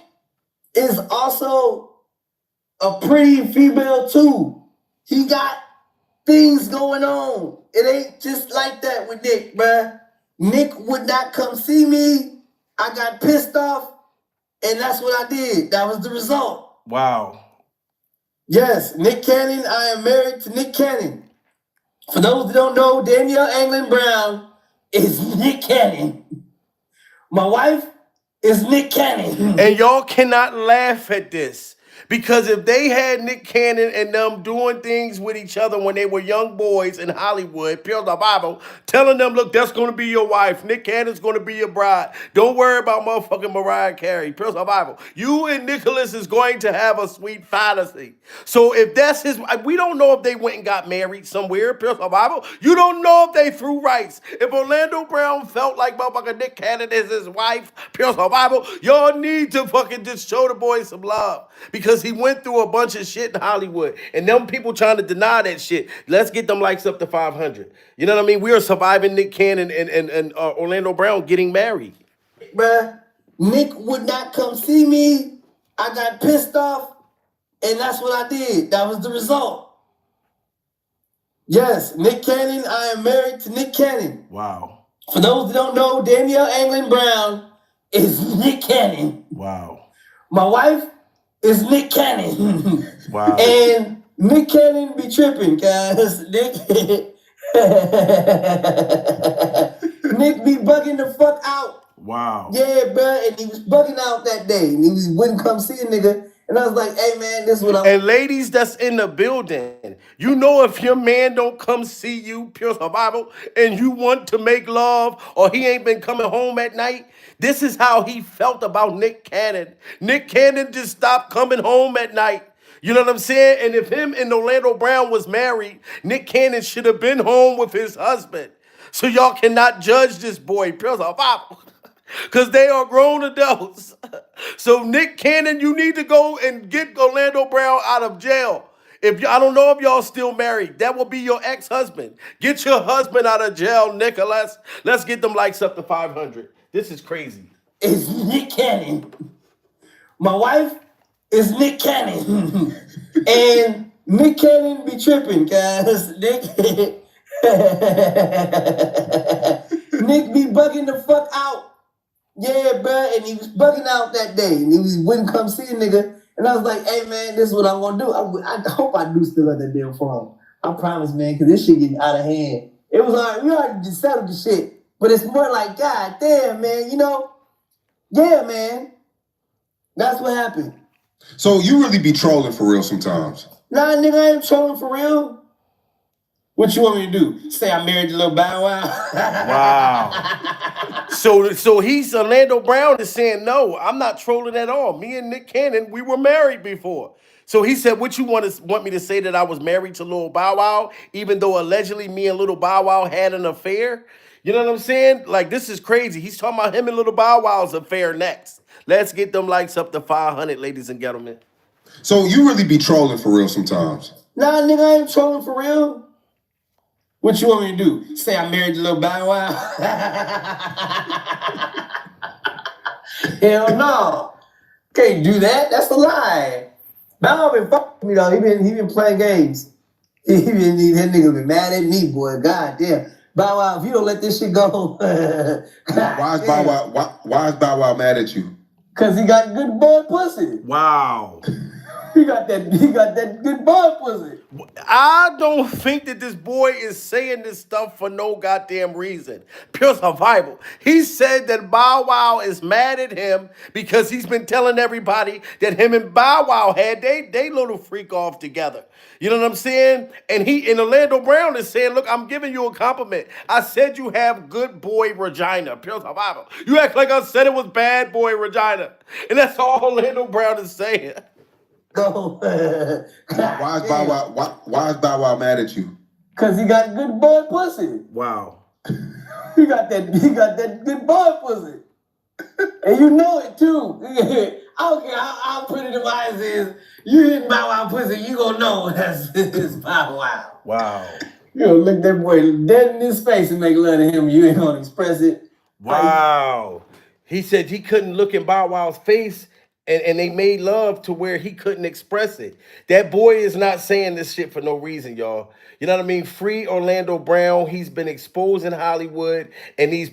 S2: is also a pretty female too. He got things going on. It ain't just like that with Nick, bruh. Nick would not come see me. I got pissed off, and that's what I did. That was the result.
S1: Wow.
S2: Yes, Nick Cannon. I am married to Nick Cannon. For those that don't know, Danielle Anglin Brown is Nick Cannon. My wife is Nick Cannon.
S1: And y'all cannot laugh at this. Because if they had Nick Cannon and them doing things with each other when they were young boys in Hollywood, pure the Bible, telling them, look, that's going to be your wife. Nick Cannon's going to be your bride. Don't worry about motherfucking Mariah Carey. Pure the Bible. You and Nicholas is going to have a sweet fantasy. So if that's his, we don't know if they went and got married somewhere, pure the Bible. You don't know if they threw rice. If Orlando Brown felt like motherfucking Nick Cannon is his wife, pure the Bible, y'all need to fucking just show the boy some love. Because he went through a bunch of shit in Hollywood. And them people trying to deny that shit. Let's get them likes up to 500. You know what I mean? We are surviving Nick Cannon and Orlando Brown getting married.
S2: Bruh, Nick would not come see me. I got pissed off. And that's what I did. That was the result. Yes, Nick Cannon. I am married to Nick Cannon.
S1: Wow.
S2: For those that don't know, Danielle Anglin Brown is Nick Cannon.
S1: Wow.
S2: My wife is Nick Cannon.
S1: Wow.
S2: And Nick Cannon be tripping, guys. Nick be bugging the fuck out.
S1: Wow.
S2: Yeah, bro. And he was bugging out that day. And he wouldn't come see a nigga. And I was like, hey man, this is what I'm.
S1: And ladies that's in the building, you know if your man don't come see you, pure survival, and you want to make love or he ain't been coming home at night, this is how he felt about Nick Cannon. Nick Cannon just stopped coming home at night. You know what I'm saying? And if him and Orlando Brown was married, Nick Cannon should have been home with his husband. So y'all cannot judge this boy, pure survival. Because they are grown adults. So Nick Cannon, you need to go and get Orlando Brown out of jail. I don't know if y'all still married, that will be your ex-husband. Get your husband out of jail, Nicholas. Let's get them likes up to 500. This is crazy.
S2: It's Nick Cannon. My wife is Nick Cannon. And Nick Cannon be tripping, guys. Nick be bugging the fuck out. Yeah, bro, and he was bugging out that day, and wouldn't come see a nigga. And I was like, hey, man, this is what I'm going to do. I hope I do still have that damn phone. I promise, man, because this shit getting out of hand. It was like, we already just settled the shit. But it's more like, God damn, man, you know? Yeah, man. That's what happened.
S3: So you really be trolling for real sometimes?
S2: Nah, nigga, I ain't trolling for real. What you want me to do? Say I married the little Bow Wow?
S1: Wow. So he's Orlando Brown is saying, no, I'm not trolling at all. Me and Nick Cannon, we were married before. So he said, what you want me to say that I was married to Lil Bow Wow, even though allegedly me and Lil Bow Wow had an affair? You know what I'm saying? Like, this is crazy. He's talking about him and Lil Bow Wow's affair next. Let's get them likes up to 500, ladies and gentlemen.
S3: So you really be trolling for real sometimes?
S2: Nah, nigga, I ain't trolling for real. What you want me to do? Say I married the little Bow Wow? Hell no. Can't do that. That's a lie. Bow Wow been fucking me though. He been playing games. That nigga been mad at me, boy. God damn. Bow Wow, if you don't let this shit go.
S3: Why is Bow Wow mad at you?
S2: Cause he got good boy pussy.
S1: Wow.
S2: He got that good boy pussy.
S1: I don't think that this boy is saying this stuff for no goddamn reason. Pure survival. He said that Bow Wow is mad at him because he's been telling everybody that him and Bow Wow had they little freak off together. You know what I'm saying? And Orlando Brown is saying, look, I'm giving you a compliment. I said you have good boy Regina. Pure survival. You act like I said it was bad boy Regina. And that's all Orlando Brown is saying.
S2: No.
S3: Why is Bow Wow mad at you?
S2: Cause he got good boy pussy.
S1: Wow.
S2: He got that good boy pussy. And you know it too. I don't care how pretty the eyes is. You hit Bow Wow pussy, you gonna know that's Bow Wow.
S1: Wow.
S2: You gonna look that boy dead in his face and make love to him. You ain't gonna express it.
S1: Wow. He said he couldn't look in Bow Wow's face and they made love to where he couldn't express it. That boy is not saying this shit for no reason, y'all. You know what I mean? Free Orlando Brown. He's been exposed in Hollywood, and these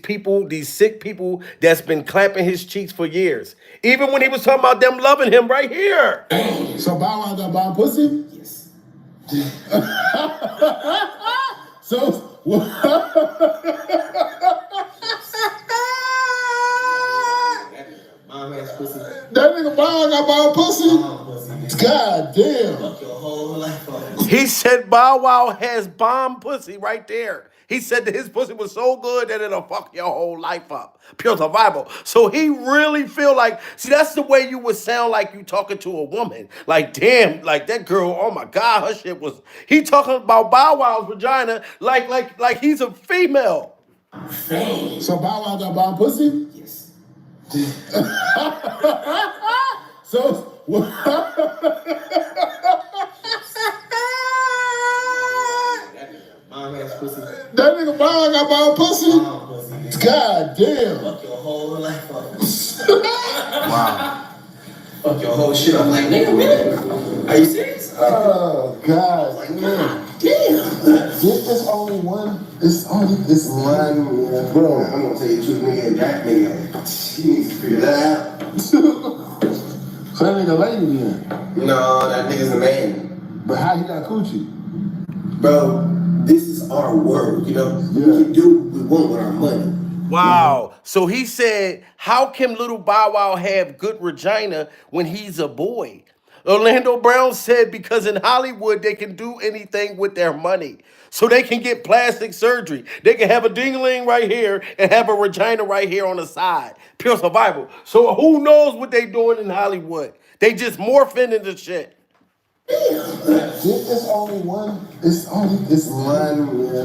S1: sick people that's been clapping his cheeks for years. Even when he was talking about them loving him right here.
S3: So Bow Wow got bomb pussy?
S2: Yes.
S3: So that nigga Bow got bomb pussy? God damn.
S2: Fuck your whole life up.
S1: He said Bow Wow has bomb pussy right there. He said that his pussy was so good that it'll fuck your whole life up. Pure survival. So he really feel like, see, that's the way you would sound like you talking to a woman. Like, damn, like that girl, oh my God, her shit was, he talking about Bow Wow's vagina like he's a female.
S3: So Bow Wow got bomb pussy?
S2: Yes.
S3: So that nigga Bow got bomb pussy? God damn.
S2: Fuck your whole life up.
S1: Wow.
S2: Fuck your whole shit up. Like, nigga, really? Are you serious?
S3: Oh God.
S2: Like, God damn.
S3: It's only one. It's one. Yeah. Bro,
S2: I'm gonna tell you the truth, nigga. That nigga, he needs to figure that out.
S3: So that nigga lady then?
S2: No, that nigga's a man.
S3: But how he got coochie?
S2: Bro, this is our world, you know? We can do what we want with our money.
S1: Wow. So he said, how can little Bow Wow have good Regina when he's a boy? Orlando Brown said because in Hollywood they can do anything with their money. So they can get plastic surgery. They can have a ding-a-ling right here and have a vagina right here on the side. Pure survival. So who knows what they doing in Hollywood? They just morphing into shit.
S3: It's only one. It's one.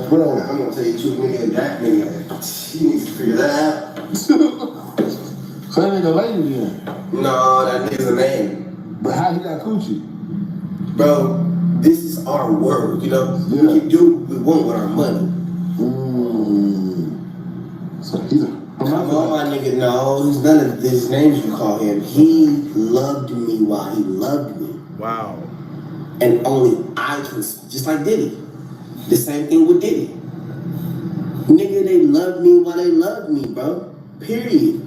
S3: Bro, I'm gonna tell you two nigga that nigga. He needs to figure that out. So that nigga lady then? No, that nigga's a man. But how he got coochie? Bro, this is our world, you know? Yeah. We can do what we want with our money. So he's a... Come on, my nigga, no. He's none of these names you call him. He loved me while he loved me.
S1: Wow.
S3: And only I can, just like Diddy. The same thing with Diddy. Nigga, they love me while they love me, bro. Period.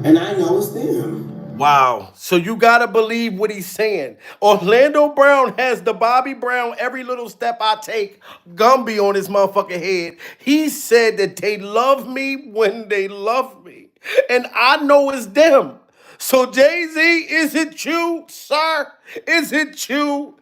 S3: And I know it's them.
S1: Wow. So you gotta believe what he's saying. Orlando Brown has the Bobby Brown, every little step I take, Gumby on his motherfucking head. He said that they love me when they love me. And I know it's them. So Jay-Z, is it you, sir? Is it you?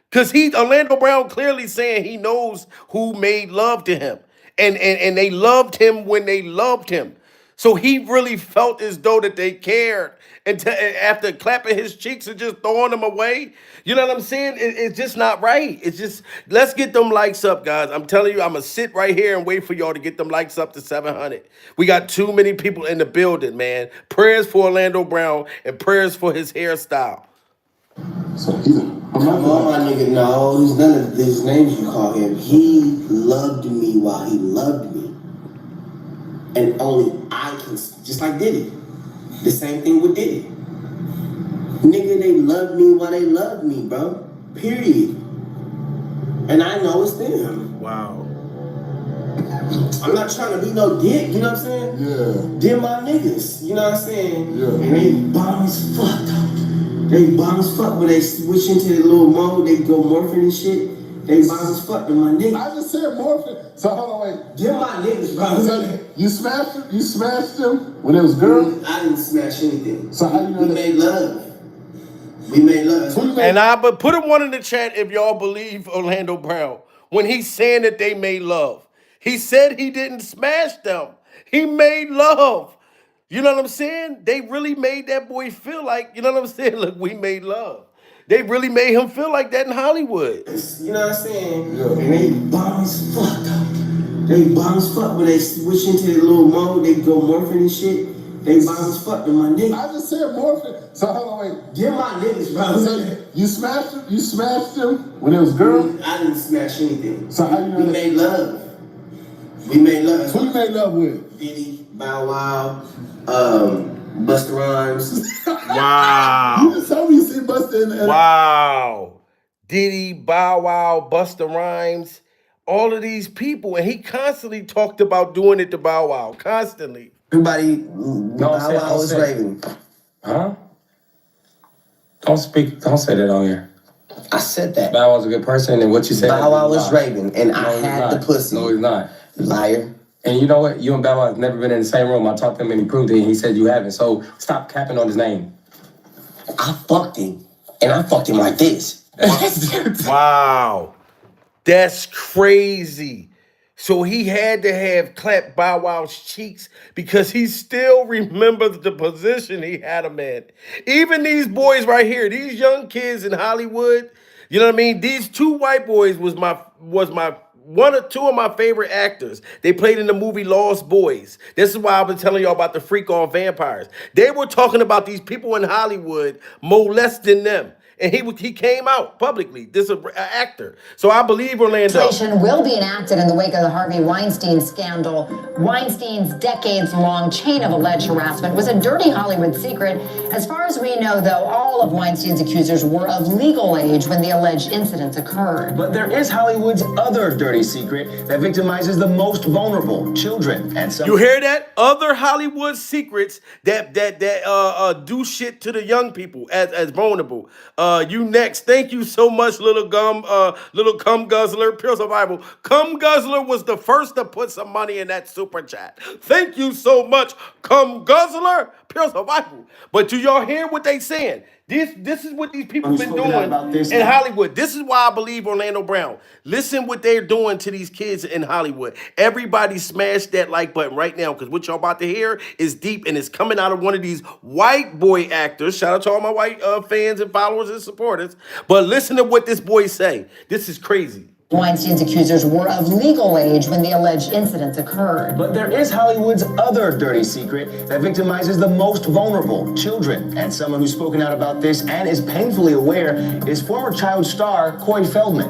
S1: Because Orlando Brown clearly saying he knows who made love to him. And they loved him when they loved him. So he really felt as though that they cared. And after clapping his cheeks and just throwing them away, you know what I'm saying? It's just not right. It's just, let's get them likes up, guys. I'm telling you, I'm going to sit right here and wait for y'all to get them likes up to 700. We got too many people in the building, man. Prayers for Orlando Brown and prayers for his hairstyle.
S3: So he's come on, my nigga, no. He's none of these names you call him. He loved me while he loved me. And only I can, just like Diddy. The same thing with Diddy. Nigga, they love me while they love me, bro. Period. And I know it's them.
S1: Wow.
S3: I'm not trying to be no dick, you know what I'm saying? Yeah. They're my niggas, you know what I'm saying? Yeah. And they bomb as fuck, though. They bomb as fuck when they switch into the little mode, they go morphing and shit. They bomb as fuck to my niggas. I just said morphing. So hold on, wait. They're my niggas, bro. So you smashed them when it was girls? I didn't smash anything. So how you know we made love. We made love.
S1: But put one in the chat if y'all believe Orlando Brown when he's saying that they made love. He said he didn't smash them. He made love. You know what I'm saying? They really made that boy feel like, you know what I'm saying? Look, we made love. They really made him feel like that in Hollywood.
S3: You know what I'm saying? Yeah. And they bomb as fuck, though. They bomb as fuck when they switch into the little mode, they go morphing and shit. They bomb as fuck to my niggas. I just said morphing. So hold on, wait. They're my niggas, bro. So you smashed them when it was girls? I didn't smash anything. So how you know we made love. We made love. Who you made love with? Diddy, Bow Wow, Busta Rhymes.
S1: Wow.
S3: You just told me you see Busta in
S1: Wow. Diddy, Bow Wow, Busta Rhymes, all of these people. And he constantly talked about doing it to Bow Wow. Constantly.
S3: Everybody, Bow Wow was raving.
S6: Huh? Don't say that on here.
S3: I said that.
S6: Bow Wow's a good person, and what you said.
S3: Bow Wow was raving, and I had the pussy.
S6: No, he's not.
S3: Liar.
S6: And you know what? You and Bow Wow have never been in the same room. I talked to him and he proved it, and he said you haven't. So stop capping on his name.
S3: I fucked him, and I fucked him like this.
S1: Wow. That's crazy. So he had to have clapped Bow Wow's cheeks because he still remembers the position he had him in. Even these boys right here, these young kids in Hollywood, you know what I mean? These two white boys was my one or two of my favorite actors. They played in the movie Lost Boys. This is why I've been telling y'all about the freak on vampires. They were talking about these people in Hollywood molesting them. And he came out publicly. This is an actor. So I believe Orlando.
S5: Legislation will be enacted in the wake of the Harvey Weinstein scandal. Weinstein's decades-long chain of alleged harassment was a dirty Hollywood secret. As far as we know, though, all of Weinstein's accusers were of legal age when the alleged incidents occurred.
S2: But there is Hollywood's other dirty secret that victimizes the most vulnerable, children. And some
S1: you hear that? Other Hollywood secrets that do shit to the young people as vulnerable. You next. Thank you so much, little cum guzzler, pure survival. Cum guzzler was the first to put some money in that super chat. Thank you so much, cum guzzler, Pure survival. But do y'all hear what they saying? This is what these people been doing in Hollywood. This is why I believe Orlando Brown. Listen what they're doing to these kids in Hollywood. Everybody smash that like button right now, because what y'all about to hear is deep, and it's coming out of one of these white boy actors. Shout out to all my white fans and followers and supporters. But listen to what this boy say. This is crazy.
S5: Weinstein's accusers were of legal age when the alleged incidents occurred.
S2: But there is Hollywood's other dirty secret that victimizes the most vulnerable, children. And someone who's spoken out about this and is painfully aware is former child star Cory Feldman.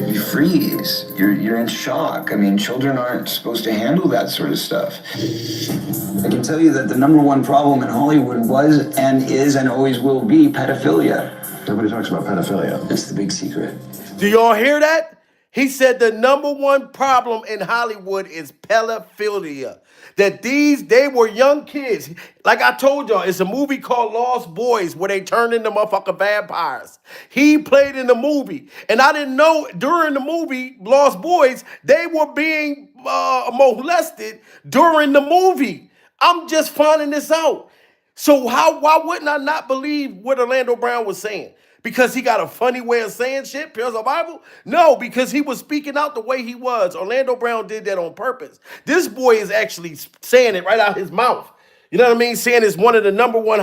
S7: You freeze. You're in shock. I mean, children aren't supposed to handle that sort of stuff.
S8: I can tell you that the number one problem in Hollywood was and is and always will be pedophilia.
S4: Nobody talks about pedophilia.
S8: It's the big secret.
S1: Do y'all hear that? He said the number one problem in Hollywood is pedophilia. That they were young kids. Like I told y'all, it's a movie called Lost Boys where they turned into motherfucking vampires. He played in the movie. And I didn't know during the movie, Lost Boys, they were being molested during the movie. I'm just finding this out. So why wouldn't I not believe what Orlando Brown was saying? Because he got a funny way of saying shit, Pure Survival? No, because he was speaking out the way he was. Orlando Brown did that on purpose. This boy is actually saying it right out his mouth. You know what I mean? Saying it's one of the number one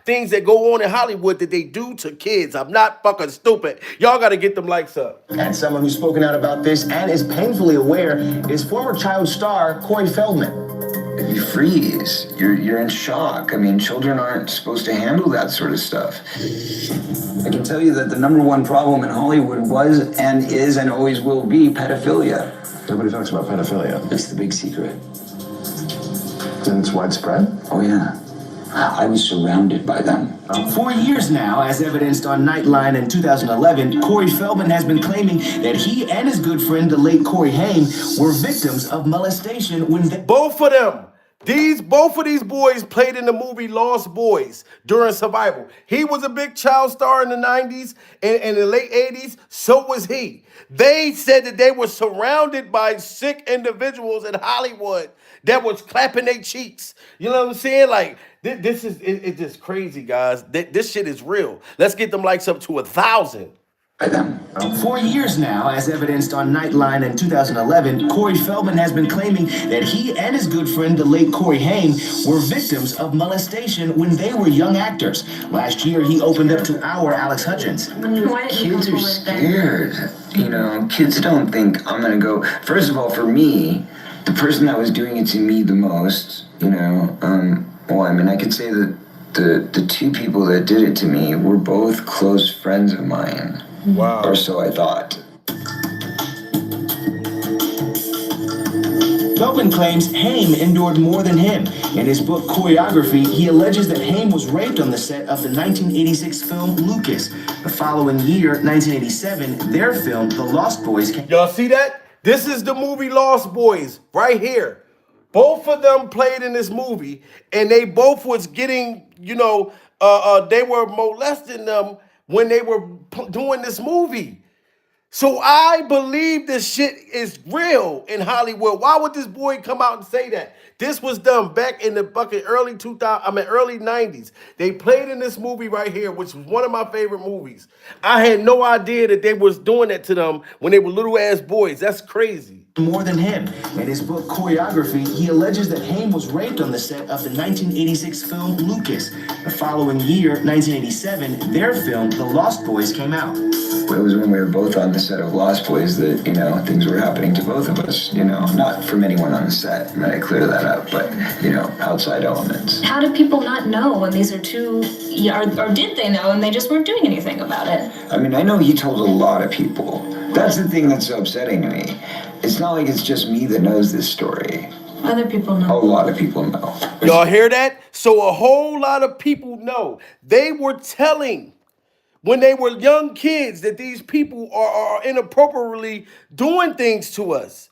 S1: things that go on in Hollywood that they do to kids. I'm not fucking stupid. Y'all got to get them likes up.
S2: And someone who's spoken out about this and is painfully aware is former child star Cory Feldman.
S7: You freeze. You're in shock. I mean, children aren't supposed to handle that sort of stuff.
S8: I can tell you that the number one problem in Hollywood was and is and always will be pedophilia.
S4: Nobody talks about pedophilia.
S8: It's the big secret.
S4: And it's widespread?
S8: Oh yeah. I was surrounded by them.
S2: For years now, as evidenced on Nightline in 2011, Cory Feldman has been claiming that he and his good friend, the late Corey Haim, were victims of molestation when they...
S1: Both of them. Both of these boys played in the movie Lost Boys during survival. He was a big child star in the 90s and the late 80s. So was he. They said that they were surrounded by sick individuals in Hollywood that was clapping their cheeks. You know what I'm saying? Like, this is it's just crazy, guys. This shit is real. Let's get them likes up to 1,000.
S2: For years now, as evidenced on Nightline in 2011, Cory Feldman has been claiming that he and his good friend, the late Corey Haim, were victims of molestation when they were young actors. Last year, he opened up to our Alex Hutchins.
S7: Kids are scared. You know, kids don't think I'm going to go. First of all, for me, the person that was doing it to me the most, you know, well, I mean, I could say that the two people that did it to me were both close friends of mine.
S1: Wow.
S7: Or so I thought.
S2: Feldman claims Haim endured more than him. In his book, Choreography, he alleges that Haim was raped on the set of the 1986 film Lucas. The following year, 1987, their film, The Lost Boys, came...
S1: Y'all see that? This is the movie Lost Boys right here. Both of them played in this movie, and they both was getting, you know, they were molesting them when they were doing this movie. So I believe this shit is real in Hollywood. Why would this boy come out and say that? This was done back in the fucking early 90s. They played in this movie right here, which was one of my favorite movies. I had no idea that they was doing that to them when they were little ass boys. That's crazy.
S2: More than him. In his book, Choreography, he alleges that Haim was raped on the set of the 1986 film Lucas. The following year, 1987, their film, The Lost Boys, came out.
S7: It was when we were both on the set of Lost Boys that, you know, things were happening to both of us, you know, not from anyone on the set, and I clear that up, but, you know, outside elements.
S9: How did people not know when these are two, or did they know and they just weren't doing anything about it?
S7: I mean, I know he told a lot of people. That's the thing that's so upsetting to me. It's not like it's just me that knows this story.
S9: Other people know.
S7: A lot of people know.
S1: Y'all hear that? So a whole lot of people know. They were telling when they were young kids that these people are inappropriately doing things to us.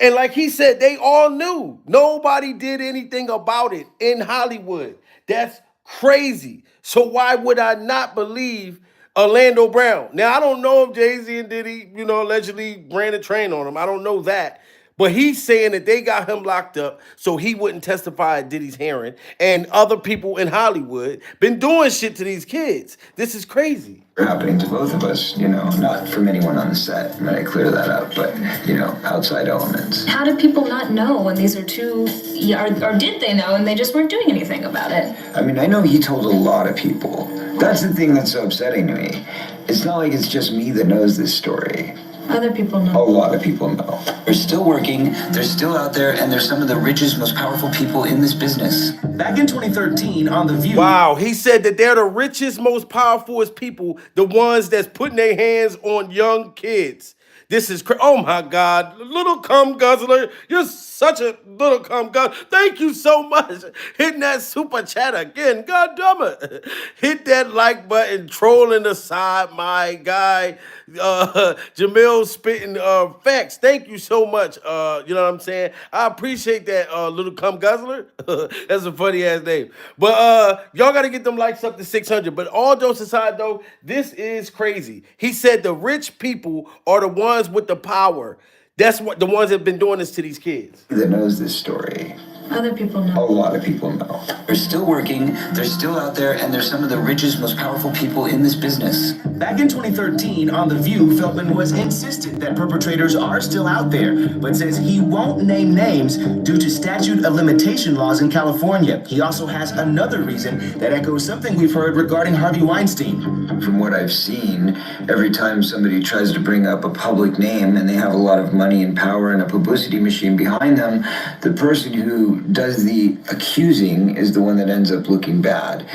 S1: And like he said, they all knew. Nobody did anything about it in Hollywood. That's crazy. So why would I not believe Orlando Brown? Now, I don't know if Jay-Z and Diddy, you know, allegedly ran a train on him. I don't know that. But he's saying that they got him locked up so he wouldn't testify at Diddy's hearing, and other people in Hollywood been doing shit to these kids. This is crazy.
S7: Happening to both of us, not from anyone on the set. I'm gonna clear that up, but outside elements.
S9: How did people not know when these are two, or did they know and they just weren't doing anything about it?
S7: I mean, I know he told a lot of people. That's the thing that's so upsetting to me. It's not like it's just me that knows this story.
S9: Other people know.
S7: A lot of people know.
S8: They're still working, they're still out there, and they're some of the richest, most powerful people in this business.
S2: Back in 2013 on The View.
S1: Wow, he said that they're the richest, most powerful people, the ones that's putting their hands on young kids. This is oh my God, little cum guzzler, you're such a little cum guzzler. Thank you so much. Hitting that super chat again, God damn it. Hit that like button, trolling aside, my guy. Jamil spitting facts. Thank you so much. You know what I'm saying? I appreciate that, little cum guzzler. That's a funny ass name. But y'all gotta get them likes up to 600. But all jokes aside though, this is crazy. He said the rich people are the ones with the power. That's what the ones that have been doing this to these kids.
S7: That knows this story.
S9: Other people know.
S7: A lot of people know.
S8: They're still working, they're still out there, and they're some of the richest, most powerful people in this business.
S2: Back in 2013 on The View, Feldman was insistent that perpetrators are still out there, but says he won't name names due to statute of limitation laws in California. He also has another reason that echoes something we've heard regarding Harvey Weinstein.
S7: From what I've seen, every time somebody tries to bring up a public name and they have a lot of money and power and a publicity machine behind them, the person who does the accusing is the one that ends up looking bad.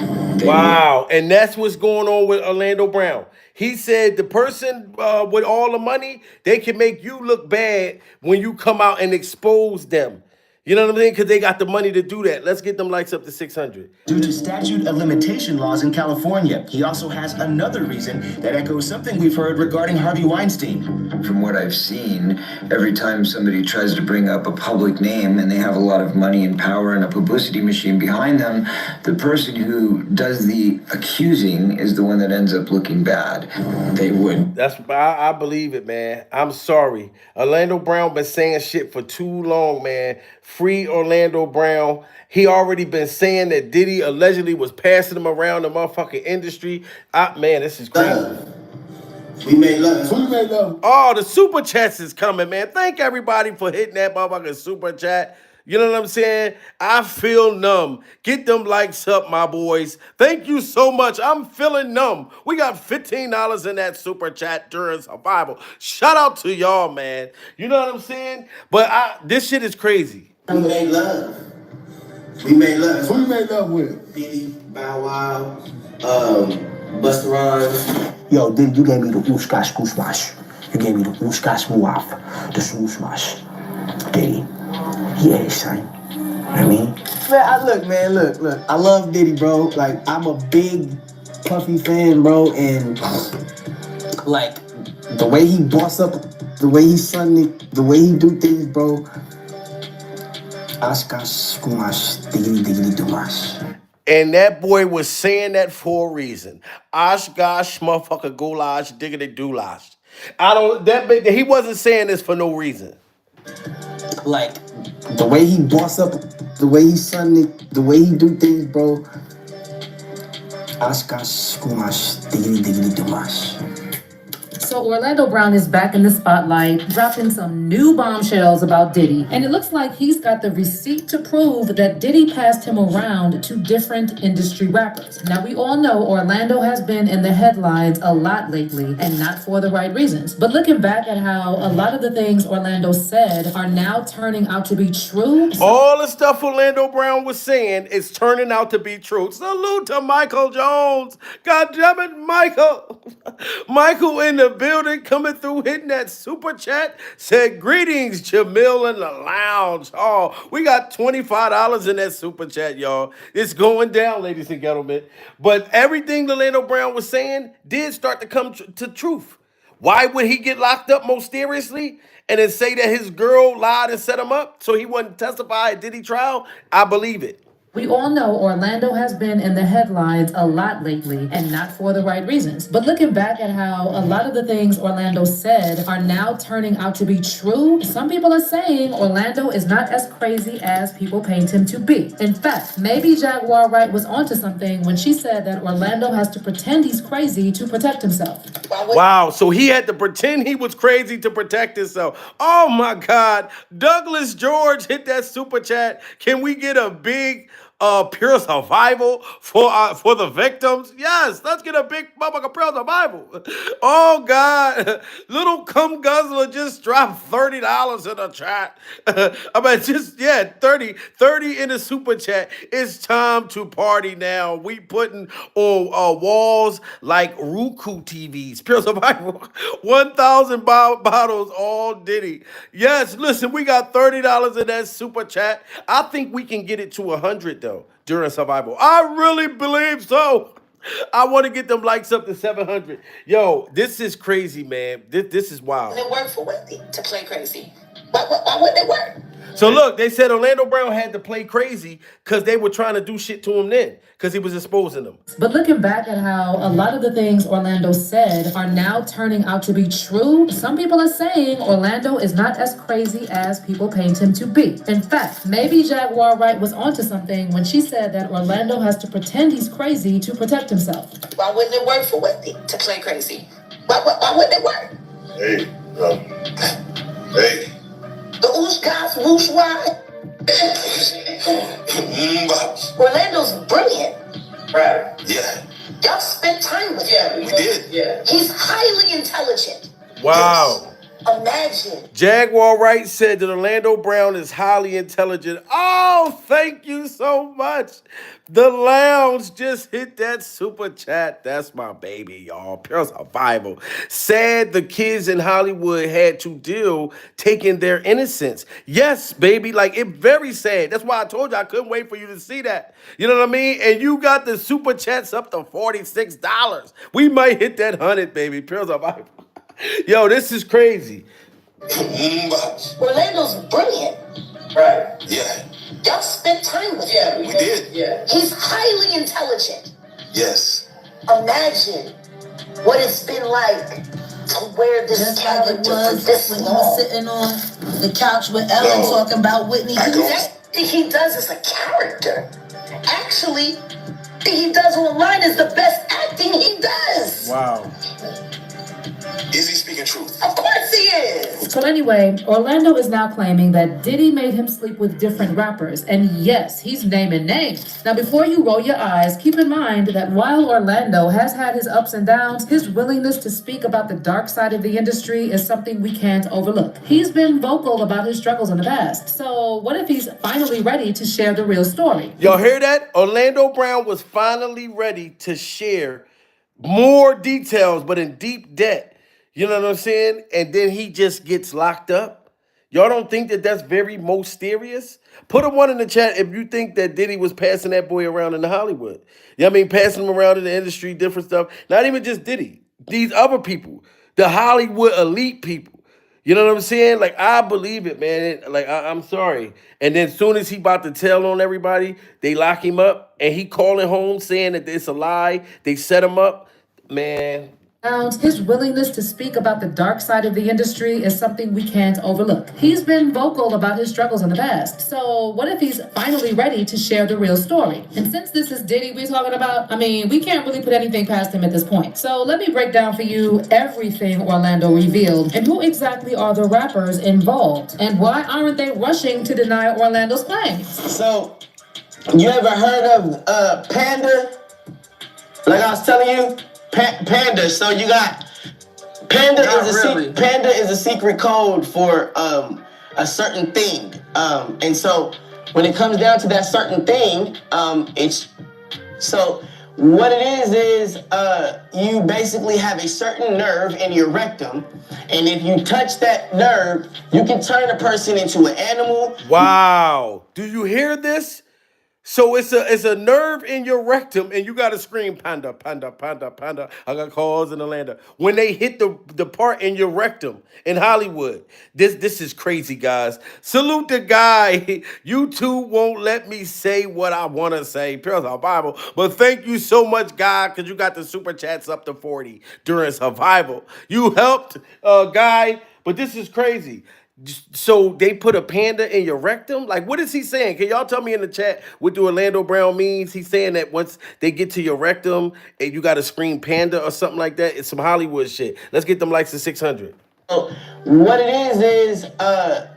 S1: Wow, and that's what's going on with Orlando Brown. He said the person with all the money, they can make you look bad when you come out and expose them. You know what I'm saying? Because they got the money to do that. Let's get them likes up to 600.
S2: Due to statute of limitation laws in California. He also has another reason that echoes something we've heard regarding Harvey Weinstein.
S7: From what I've seen, every time somebody tries to bring up a public name and they have a lot of money and power and a publicity machine behind them, the person who does the accusing is the one that ends up looking bad. They would.
S1: That's I believe it, man. I'm sorry. Orlando Brown been saying shit for too long, man. Free Orlando Brown. He already been saying that Diddy allegedly was passing him around the motherfucking industry. Man, this is crazy.
S3: We made love. We made love.
S1: Oh, the super chats is coming, man. Thank everybody for hitting that motherfucking super chat. You know what I'm saying? I feel numb. Get them likes up, my boys. Thank you so much. I'm feeling numb. We got $15 in that super chat during survival. Shout out to y'all, man. You know what I'm saying? But this shit is crazy.
S3: We made love. We made love.
S10: Who you made love with?
S3: Diddy, Bow Wow, Busta Rhymes.
S10: Yo, Diddy, you gave me the oosh-gosh goosh-wash. You gave me the oosh-gosh woo-off. The swoosh-wash. Diddy. Yeah, son. You know what I mean? Man, look. I love Diddy, bro. Like, I'm a big Puffy fan, bro. And, like, the way he boss up, the way he suddenly, the way he do things, bro. Oskar Goulash, diggity dumash.
S1: And that boy was saying that for a reason. Oskar motherfucker Goulash, diggity doulash. He wasn't saying this for no reason.
S10: Like, the way he boss up, the way he suddenly, the way he do things, bro. Oskar Goulash, diggity dumash.
S11: So Orlando Brown is back in the spotlight, dropping some new bombshells about Diddy. And it looks like he's got the receipt to prove that Diddy passed him around to different industry rappers. Now, we all know Orlando has been in the headlines a lot lately, and not for the right reasons. But looking back at how a lot of the things Orlando said are now turning out to be true.
S1: All the stuff Orlando Brown was saying is turning out to be true. Salute to Michael Jones. God damn it, Michael. Michael in the building coming through, hitting that super chat, said greetings, Jamil in the lounge. Oh, we got $25 in that super chat, y'all. It's going down, ladies and gentlemen. But everything Orlando Brown was saying did start to come to truth. Why would he get locked up mysteriously and then say that his girl lied and set him up so he wouldn't testify at Diddy trial? I believe it.
S11: We all know Orlando has been in the headlines a lot lately, and not for the right reasons. But looking back at how a lot of the things Orlando said are now turning out to be true, some people are saying Orlando is not as crazy as people paint him to be. In fact, maybe Jaguar Wright was onto something when she said that Orlando has to pretend he's crazy to protect himself.
S1: Wow, so he had to pretend he was crazy to protect himself. Oh my God. Douglas George hit that super chat. Can we get a big pure survival for the victims? Yes, let's get a big motherfucker pure survival. Oh God. Little cum guzzler just dropped $30 in the chat. I mean, just, yeah, 30 in the super chat. It's time to party now. We putting on walls like Roku TVs. Pure survival. 1,000 bottles, all Diddy. Yes, listen, we got $30 in that super chat. I think we can get it to 100 though during survival. I really believe so. I want to get them likes up to 700. Yo, this is crazy, man. This is wild.
S3: It worked for Wendy to play crazy. Why wouldn't it work?
S1: So look, they said Orlando Brown had to play crazy because they were trying to do shit to him then because he was exposing them.
S11: But looking back at how a lot of the things Orlando said are now turning out to be true, some people are saying Orlando is not as crazy as people paint him to be. In fact, maybe Jaguar Wright was onto something when she said that Orlando has to pretend he's crazy to protect himself.
S3: Why wouldn't it work for Wendy to play crazy? Why wouldn't it work?
S12: Hey.
S3: The Oskar Goulash. Orlando's brilliant.
S12: Right. Yeah.
S3: Y'all spent time with him.
S12: We did.
S3: Yeah. He's highly intelligent.
S1: Wow.
S3: Yes. Imagine.
S1: Jaguar Wright said that Orlando Brown is highly intelligent. Oh, thank you so much. The Lounge just hit that super chat. That's my baby, y'all. Pure survival. Said the kids in Hollywood had to deal taking their innocence. Yes, baby. Like, it very sad. That's why I told you I couldn't wait for you to see that. You know what I mean? And you got the super chats up to $46. We might hit that 100, baby. Pure survival. Yo, this is crazy.
S3: Orlando's brilliant.
S12: Right. Yeah.
S3: Y'all spent time with him.
S12: We did.
S3: Yeah. He's highly intelligent.
S12: Yes.
S3: Imagine what it's been like to wear this character for this long. He was
S13: sitting on the couch with Ellen talking about Whitney Houston.
S3: Everything he does is a character. Actually, he does online is the best acting he does.
S1: Wow.
S12: Is he speaking truth?
S3: Of course he is.
S11: So anyway, Orlando is now claiming that Diddy made him sleep with different rappers. And yes, he's naming names. Now, before you roll your eyes, keep in mind that while Orlando has had his ups and downs, his willingness to speak about the dark side of the industry is something we can't overlook. He's been vocal about his struggles in the past. So what if he's finally ready to share the real story?
S1: Y'all hear that? Orlando Brown was finally ready to share more details, but in deep debt. You know what I'm saying? And then he just gets locked up. Y'all don't think that that's very mysterious? Put a 1 in the chat if you think that Diddy was passing that boy around in Hollywood. You know what I mean? Passing him around in the industry, different stuff. Not even just Diddy. These other people. The Hollywood elite people. You know what I'm saying? Like, I believe it, man. Like, I'm sorry. And then as soon as he about to tell on everybody, they lock him up. And he calling home saying that it's a lie. They set him up. Man.
S11: His willingness to speak about the dark side of the industry is something we can't overlook. He's been vocal about his struggles in the past. So what if he's finally ready to share the real story? And since this is Diddy we're talking about, I mean, we can't really put anything past him at this point. So let me break down for you everything Orlando revealed and who exactly are the rappers involved and why aren't they rushing to deny Orlando's claims?
S10: So, you ever heard of Panda? Like I was telling you? Panda. So you got Panda Panda is a secret code for a certain thing. And so when it comes down to that certain thing, it's so what it is you basically have a certain nerve in your rectum, and if you touch that nerve, you can turn a person into an animal.
S1: Wow. Do you hear this? So it's a nerve in your rectum, and you gotta scream panda, panda, panda, panda. I got calls in Atlanta. When they hit the part in your rectum in Hollywood. This is crazy, guys. Salute the guy. YouTube won't let me say what I wanna say. Pure survival. But thank you so much, God, because you got the super chats up to 40 during survival. You helped, guy, but this is crazy. So they put a panda in your rectum? Like, what is he saying? Can y'all tell me in the chat what the Orlando Brown means? He's saying that once they get to your rectum and you got to scream panda or something like that. It's some Hollywood shit. Let's get them likes to 600.
S10: What it is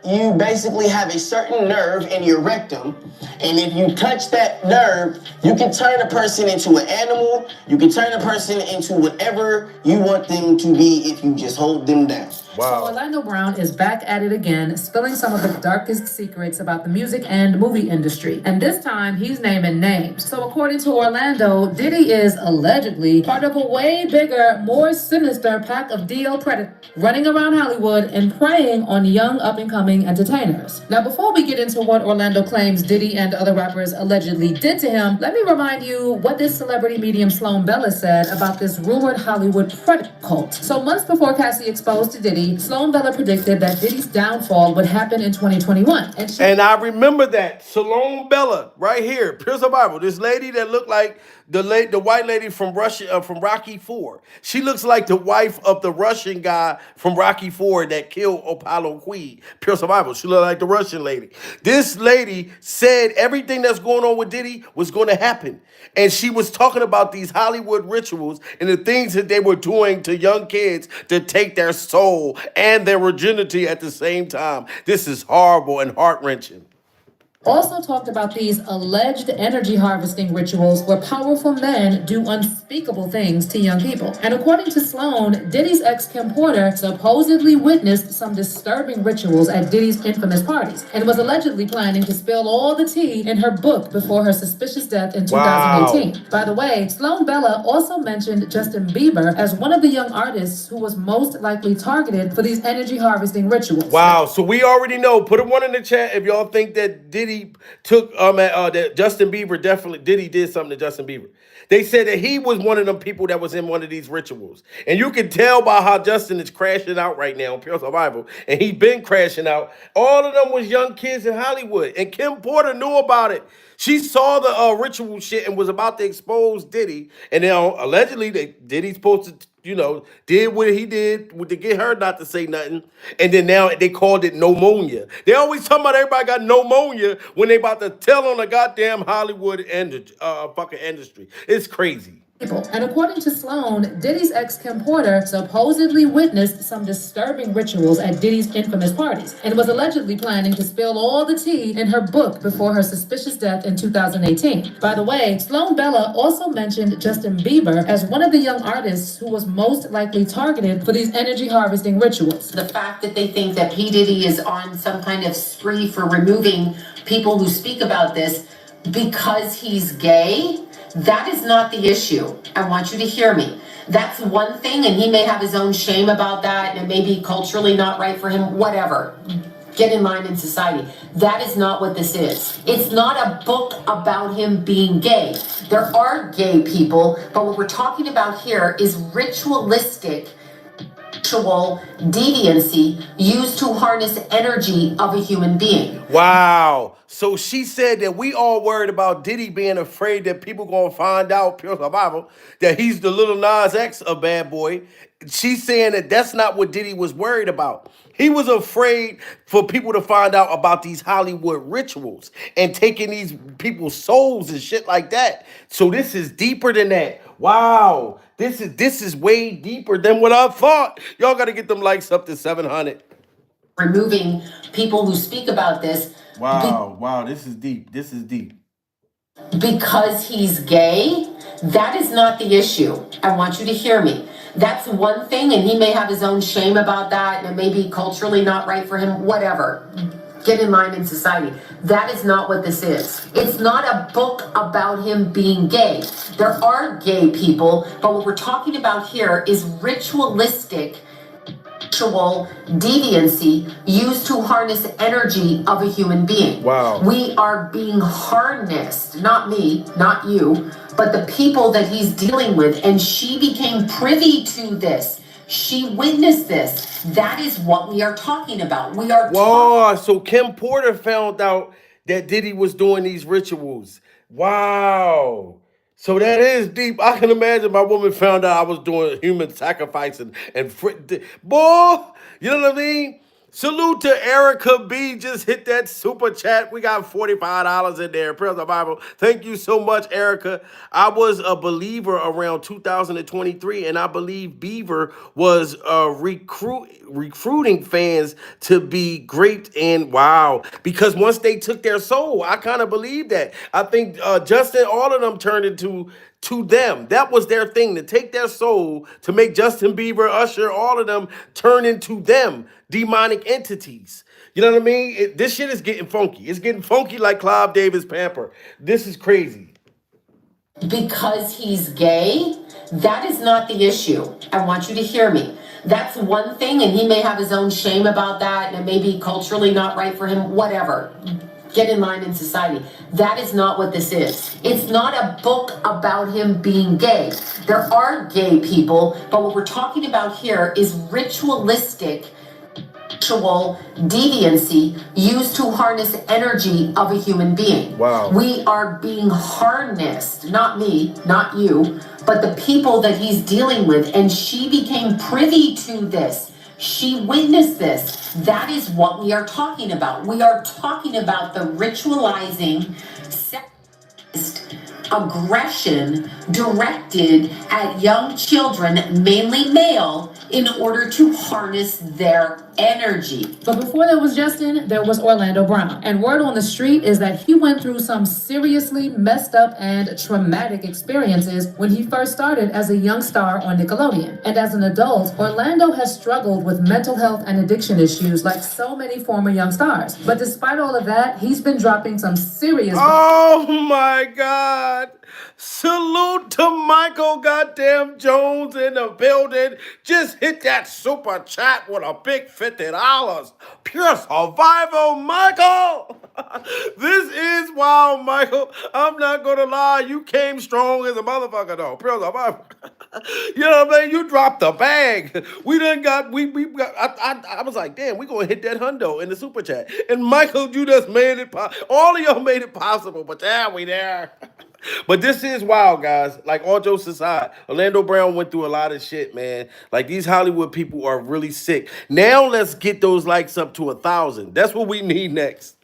S10: you basically have a certain nerve in your rectum, and if you touch that nerve, you can turn a person into an animal, you can turn a person into whatever you want them to be if you just hold them down.
S11: So Orlando Brown is back at it again, spilling some of the darkest secrets about the music and movie industry. And this time, he's naming names. So according to Orlando, Diddy is allegedly part of a way bigger, more sinister pack of DL predators running around Hollywood and preying on young up-and-coming entertainers. Now, before we get into what Orlando claims Diddy and other rappers allegedly did to him, let me remind you what this celebrity medium Sloan Bella said about this rumored Hollywood predator cult. So months before Cassie exposed to Diddy, Sloan Bella predicted that Diddy's downfall would happen in 2021.
S1: And I remember that. Sloan Bella, right here, Pure Survival. This lady that looked like the white lady from Russia, from Rocky IV. She looks like the wife of the Russian guy from Rocky IV that killed Apollo Creed. Pure Survival. She looked like the Russian lady. This lady said everything that's going on with Diddy was going to happen. And she was talking about these Hollywood rituals and the things that they were doing to young kids to take their soul and their virginity at the same time. This is horrible and heart-wrenching.
S11: Also talked about these alleged energy harvesting rituals where powerful men do unspeakable things to young people. And according to Sloan, Diddy's ex Kim Porter supposedly witnessed some disturbing rituals at Diddy's infamous parties and was allegedly planning to spill all the tea in her book before her suspicious death in 2018. Wow. By the way, Sloan Bella also mentioned Justin Bieber as one of the young artists who was most likely targeted for these energy harvesting rituals.
S1: Wow, so we already know. Put a one in the chat if y'all think that Diddy took that Justin Bieber Diddy did something to Justin Bieber. They said that he was one of them people that was in one of these rituals. And you can tell by how Justin is crashing out right now in Pure Survival. And he's been crashing out. All of them was young kids in Hollywood. And Kim Porter knew about it. She saw the ritual shit and was about to expose Diddy. And then allegedly Diddy's supposed to, did what he did to get her not to say nothing. And then now they called it pneumonia. They always talking about everybody got pneumonia when they about to tell on the goddamn Hollywood fucking industry. It's crazy.
S11: And according to Sloan, Diddy's ex Kim Porter supposedly witnessed some disturbing rituals at Diddy's infamous parties and was allegedly planning to spill all the tea in her book before her suspicious death in 2018. By the way, Sloan Bella also mentioned Justin Bieber as one of the young artists who was most likely targeted for these energy harvesting rituals.
S14: The fact that they think that P. Diddy is on some kind of spree for removing people who speak about this because he's gay, that is not the issue. I want you to hear me. That's one thing, and he may have his own shame about that, and it may be culturally not right for him, whatever. Get in line in society. That is not what this is. It's not a book about him being gay. There are gay people, but what we're talking about here is ritualistic sexual deviancy used to harness energy of a human being.
S1: Wow. So she said that we all worried about Diddy being afraid that people gonna find out, Pure Survival, that he's the little Nas X of Bad Boy. She's saying that that's not what Diddy was worried about. He was afraid for people to find out about these Hollywood rituals and taking these people's souls and shit like that. So this is deeper than that. Wow. This is way deeper than what I thought. Y'all got to get them likes up to 700.
S14: Removing people who speak about this.
S1: Wow, this is deep. This is deep.
S14: Because he's gay, that is not the issue. I want you to hear me. That's one thing, and he may have his own shame about that, and it may be culturally not right for him, whatever. Get in line in society. That is not what this is. It's not a book about him being gay. There are gay people, but what we're talking about here is ritualistic Ritual deviancy used to harness energy of a human being.
S1: Wow.
S14: We are being harnessed, not me, not you, but the people that he's dealing with. And she became privy to this. She witnessed this. That is what we are talking about. We are
S1: Whoa, so Kim Porter found out that Diddy was doing these rituals. Wow. So that is deep. I can imagine my woman found out I was doing human sacrifice and boy, you know what I mean? Salute to Erica B. Just hit that super chat. We got $45 in there. Praise the Bible. Thank you so much, Erica. I was a believer around 2023, and I believe Bieber was recruiting fans to be great. And wow, because once they took their soul, I kind of believe that. I think Justin, all of them turned into to them. That was their thing, to take their soul, to make Justin Bieber, Usher, all of them turn into them, demonic entities. You know what I mean? This shit is getting funky. It's getting funky like Clive Davis Pamper. This is crazy.
S14: Because he's gay, that is not the issue. I want you to hear me. That's one thing, and he may have his own shame about that, and it may be culturally not right for him, whatever. Get in line in society. That is not what this is. It's not a book about him being gay. There are gay people, but what we're talking about here is ritualistic deviancy used to harness energy of a human being.
S1: Wow.
S14: We are being harnessed, not me, not you, but the people that he's dealing with. And she became privy to this. She witnessed this. That is what we are talking about. We are talking about the ritualizing sexist aggression directed at young children, mainly male, in order to harness their energy.
S11: But before there was Justin, there was Orlando Brown. And word on the street is that he went through some seriously messed up and traumatic experiences when he first started as a young star on Nickelodeon. And as an adult, Orlando has struggled with mental health and addiction issues like so many former young stars. But despite all of that, he's been dropping some serious...
S1: Oh my God. Salute to Michael goddamn Jones in the building. Just hit that super chat with a big $50. Pure survival, Michael. This is wild, Michael. I'm not gonna lie. You came strong as a motherfucker though. Pure survival. You know what I mean? You dropped the bag. We done got, we got, I was like, damn, we gonna hit that hundo in the super chat. And Michael, you just made it, all of y'all made it possible, but yeah, we there. But this is wild, guys. Like, all jokes aside, Orlando Brown went through a lot of shit, man. Like, these Hollywood people are really sick. Now let's get those likes up to 1,000. That's what we need next.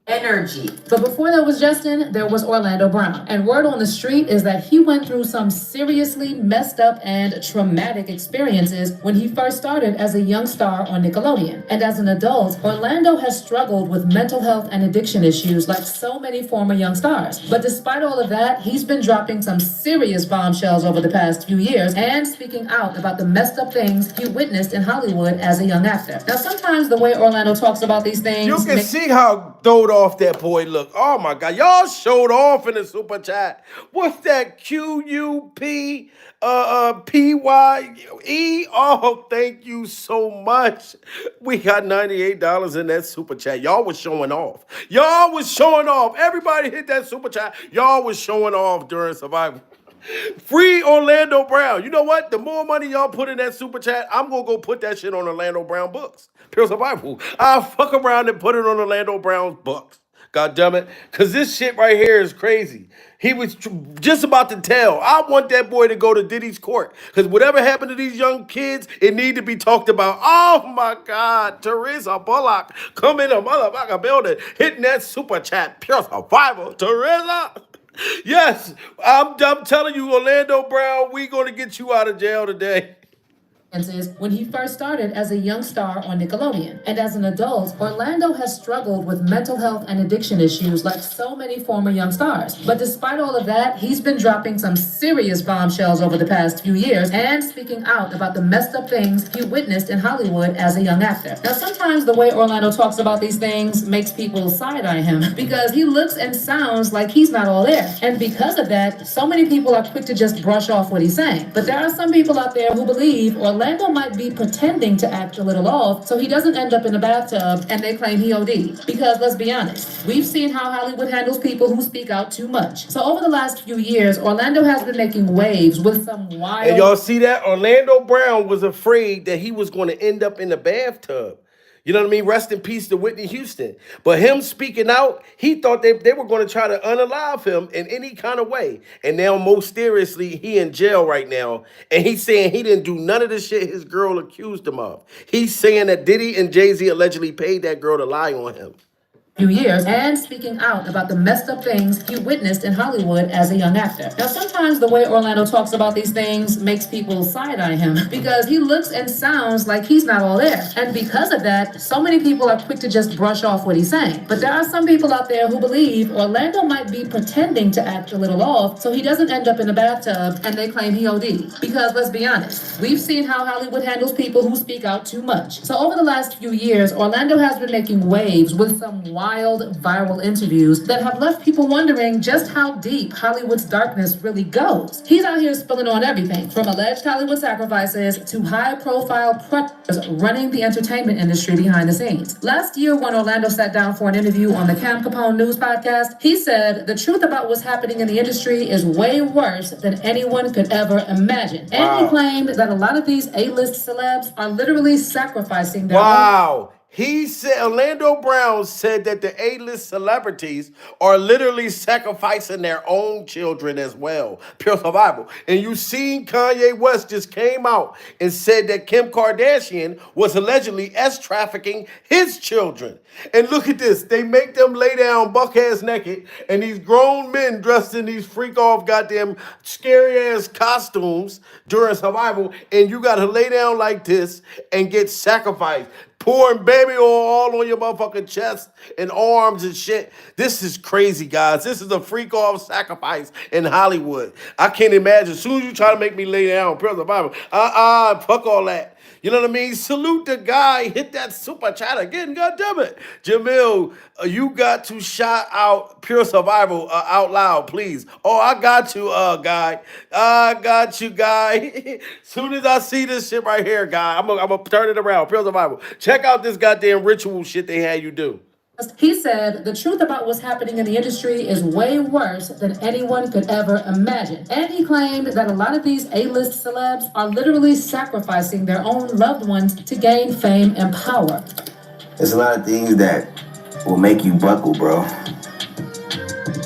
S14: Energy.
S11: But before there was Justin, there was Orlando Brown. And word on the street is that he went through some seriously messed up and traumatic experiences when he first started as a young star on Nickelodeon. And as an adult, Orlando has struggled with mental health and addiction issues like so many former young stars. But despite all of that, he's been dropping some serious bombshells over the past few years and speaking out about the messed up things he witnessed in Hollywood as a young actor. Now, sometimes the way Orlando talks about these things...
S1: You can see how throwed off that boy look. Oh my God. Y'all showed off in the super chat. What's that? QUP PYE? Oh, thank you so much. We got $98 in that super chat. Y'all was showing off. Y'all was showing off. Everybody hit that super chat. Y'all was showing off during Survival. Free Orlando Brown. You know what? The more money y'all put in that super chat, I'm going to go put that shit on Orlando Brown books. Pure survival. I'll fuck around and put it on Orlando Brown's books. God damn it. Because this shit right here is crazy. He was just about to tell. I want that boy to go to Diddy's court. Because whatever happened to these young kids, it need to be talked about. Oh my God. Teresa Bullock. Come in a motherfucker building. Hitting that super chat. Pure survival. Teresa. Yes, I'm telling you, Orlando Brown, we gonna get you out of jail today.
S11: When he first started as a young star on Nickelodeon. And as an adult, Orlando has struggled with mental health and addiction issues like so many former young stars. But despite all of that, he's been dropping some serious bombshells over the past few years and speaking out about the messed up things he witnessed in Hollywood as a young actor. Now, sometimes the way Orlando talks about these things makes people side-eye him because he looks and sounds like he's not all there. And because of that, so many people are quick to just brush off what he's saying. But there are some people out there who believe Orlando Orlando might be pretending to act a little off so he doesn't end up in a bathtub and they claim he OD'd. Because let's be honest, we've seen how Hollywood handles people who speak out too much. So over the last few years, Orlando has been making waves with some wild...
S1: And y'all see that? Orlando Brown was afraid that he was going to end up in the bathtub. You know what I mean? Rest in peace to Whitney Houston. But him speaking out, he thought they were going to try to unalive him in any kind of way. And now, most seriously, he in jail right now. And he's saying he didn't do none of the shit his girl accused him of. He's saying that Diddy and Jay-Z allegedly paid that girl to lie on him.
S11: Few years and speaking out about the messed up things he witnessed in Hollywood as a young actor. Now, sometimes the way Orlando talks about these things makes people side-eye him because he looks and sounds like he's not all there. And because of that, so many people are quick to just brush off what he's saying. But there are some people out there who believe Orlando might be pretending to act a little off so he doesn't end up in a bathtub and they claim he OD'd. Because let's be honest, we've seen how Hollywood handles people who speak out too much. So over the last few years, Orlando has been making waves with some wild viral interviews that have left people wondering just how deep Hollywood's darkness really goes. He's out here spilling on everything from alleged Hollywood sacrifices to high-profile predators running the entertainment industry behind the scenes. Last year, when Orlando sat down for an interview on the Cam Capone News podcast, he said the truth about what's happening in the industry is way worse than anyone could ever imagine. And he claimed that a lot of these A-list celebs are literally sacrificing their own...
S1: He said, Orlando Brown said that the A-list celebrities are literally sacrificing their own children as well. Pure survival. And you seen Kanye West just came out and said that Kim Kardashian was allegedly trafficking his children. And look at this. They make them lay down buck-ass naked, and these grown men dressed in these freak-off goddamn scary-ass costumes during survival, and you got to lay down like this and get sacrificed. Pouring baby oil all on your motherfucking chest and arms and shit. This is crazy, guys. This is a freak-off sacrifice in Hollywood. I can't imagine. As soon as you try to make me lay down, prayer the Bible, fuck all that. You know what I mean? Salute the guy. Hit that super chat again. God damn it. Jamil, you got to shout out Pure Survival out loud, please. Oh, I got you, guy. I got you, guy. Soon as I see this shit right here, guy, I'm gonna turn it around. Pure Survival. Check out this goddamn ritual shit they had you do.
S11: He said the truth about what's happening in the industry is way worse than anyone could ever imagine. And he claimed that a lot of these A-list celebs are literally sacrificing their own loved ones to gain fame and power.
S10: There's a lot of things that will make you buckle, bro.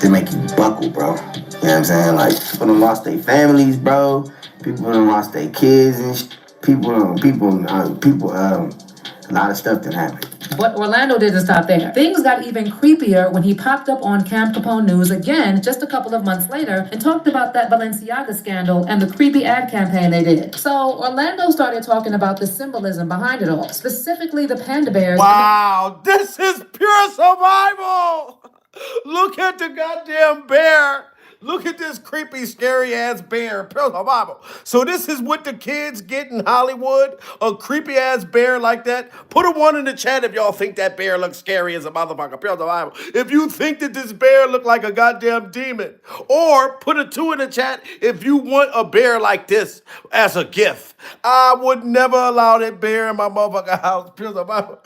S10: They make you buckle, bro. You know what I'm saying? Like, people done lost their families, bro. People done lost their kids and people, a lot of stuff that happened.
S11: But Orlando didn't stop there. Things got even creepier when he popped up on Cam Capone News again just a couple of months later and talked about that Balenciaga scandal and the creepy ad campaign they did. So Orlando started talking about the symbolism behind it all, specifically the panda bears.
S1: Wow, this is pure survival. Look at the goddamn bear. Look at this creepy, scary-ass bear. Pure survival. So this is what the kids get in Hollywood? A creepy-ass bear like that? Put a 1 in the chat if y'all think that bear looks scary as a motherfucker. Pure survival. If you think that this bear look like a goddamn demon. Or put a 2 in the chat if you want a bear like this as a gift. I would never allow that bear in my motherfucking house. Pure survival.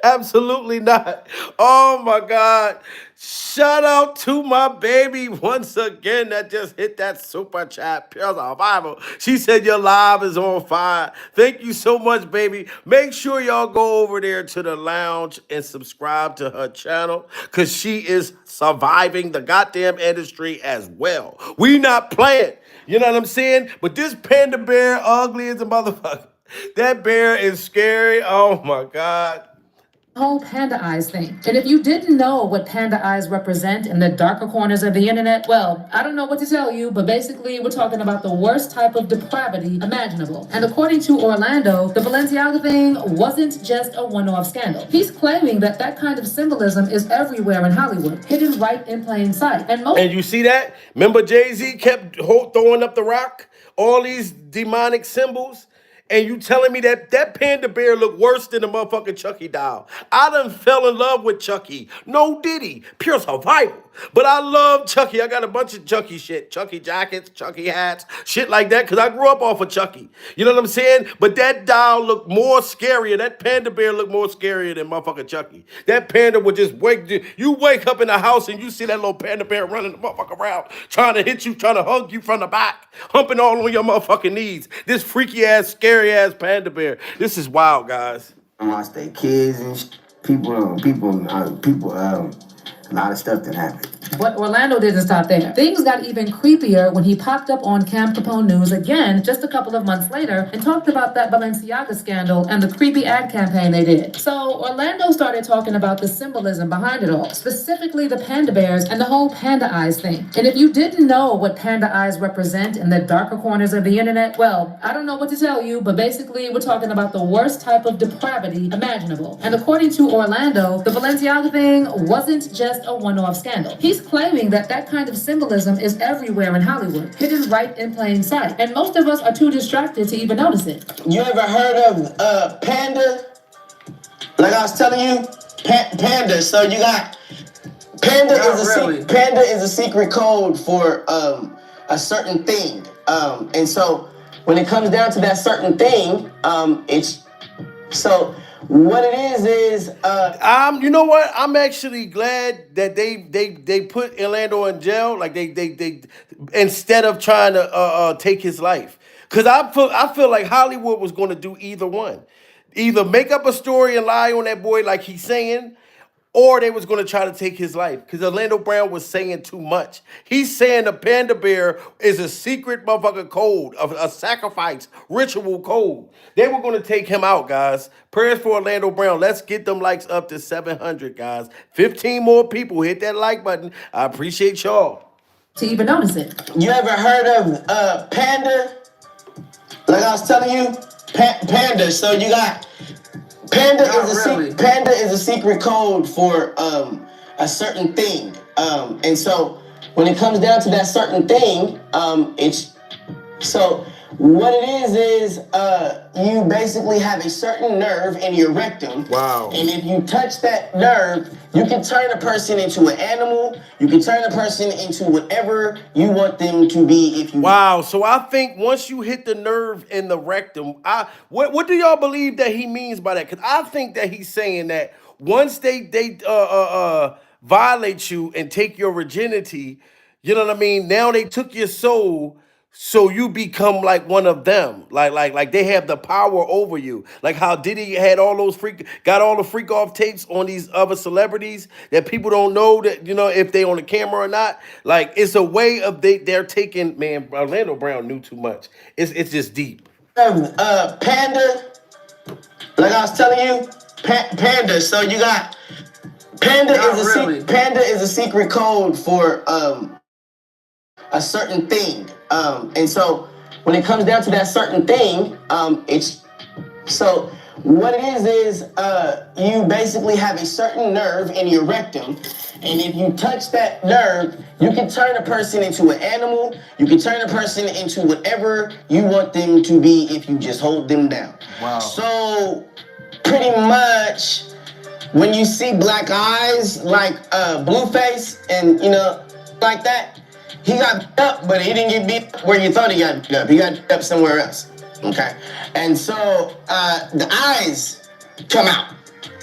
S1: Absolutely not. Oh, my God. Shout out to my baby once again that just hit that super chat. Pure survival. She said your live is on fire. Thank you so much, baby. Make sure y'all go over there to the lounge and subscribe to her channel because she is surviving the goddamn industry as well. We not playing. You know what I'm saying? But this panda bear ugly as a motherfucker. That bear is scary. Oh, my God.
S11: Whole panda eyes thing. And if you didn't know what panda eyes represent in the darker corners of the internet, well, I don't know what to tell you, but basically we're talking about the worst type of depravity imaginable. And according to Orlando, the Balenciaga thing wasn't just a one-off scandal. He's claiming that that kind of symbolism is everywhere in Hollywood, hidden right in plain sight.
S1: And you see that? Remember Jay-Z kept throwing up the rock? All these demonic symbols? And you telling me that that panda bear look worse than the motherfucking Chucky doll? I done fell in love with Chucky. No Diddy. Pure survival. But I love Chucky. I got a bunch of Chucky shit. Chucky jackets, Chucky hats, shit like that. Because I grew up off of Chucky. You know what I'm saying? But that doll looked more scarier. That panda bear looked more scarier than motherfucking Chucky. That panda would just you wake up in the house and you see that little panda bear running the motherfucker around, trying to hit you, trying to hug you from the back, humping all on your motherfucking knees. This freaky ass, scary ass panda bear. This is wild, guys.
S10: Lost their kids and people, a lot of stuff that happened.
S11: But Orlando didn't stop there. Things got even creepier when he popped up on Camp Capone News again just a couple of months later and talked about that Balenciaga scandal and the creepy ad campaign they did. So Orlando started talking about the symbolism behind it all, specifically the panda bears and the whole panda eyes thing. And if you didn't know what panda eyes represent in the darker corners of the internet, well, I don't know what to tell you, but basically we're talking about the worst type of depravity imaginable. And according to Orlando, the Balenciaga thing wasn't just a one-off scandal. He's claiming that that kind of symbolism is everywhere in Hollywood, hidden right in plain sight. And most of us are too distracted to even notice it.
S3: You ever heard of Panda? Like I was telling you, Panda. So you got Panda Panda is a secret code for a certain thing. And so when it comes down to that certain thing, it's so. What it is
S1: you know what? I'm actually glad that they put Orlando in jail. Like they instead of trying to take his life, because I feel like Hollywood was going to do either one, either make up a story and lie on that boy like he's saying, or they was going to try to take his life because Orlando Brown was saying too much. He's saying the panda bear is a secret motherfucking code, of a sacrifice ritual code. They were going to take him out, guys. Prayers for Orlando Brown. Let's get them likes up to 700, guys. 15 more people. Hit that like button. I appreciate y'all.
S11: To even notice it.
S3: You ever heard of Panda? Like I was telling you, Panda. So you got Panda is a secret code for a certain thing. And so when it comes down to that certain thing, it's so what it is you basically have a certain nerve in your rectum.
S1: Wow.
S3: And if you touch that nerve, you can turn a person into an animal. You can turn a person into whatever you want them to be if you.
S1: Wow. So I think once you hit the nerve in the rectum, what do y'all believe that he means by that? Because I think that he's saying that once they violate you and take your virginity, you know what I mean? Now they took your soul. So you become like one of them, like they have the power over you, like how Diddy had all those got all the freak off tapes on these other celebrities that people don't know that, you know, if they on the camera or not. Like it's a way of they're taking, man. Orlando Brown knew too much. It's just deep.
S3: Panda, like I was telling you, Panda. So you got Panda is a secret code for a certain thing. And so when it comes down to that certain thing, it's so what it is you basically have a certain nerve in your rectum. And if you touch that nerve, you can turn a person into an animal. You can turn a person into whatever you want them to be if you just hold them down.
S1: Wow.
S3: So pretty much when you see black eyes like Blueface and, you know, like that, he got beat up, but he didn't get beat where you thought he got beat up. He got beat up somewhere else. Okay? And so the eyes come out,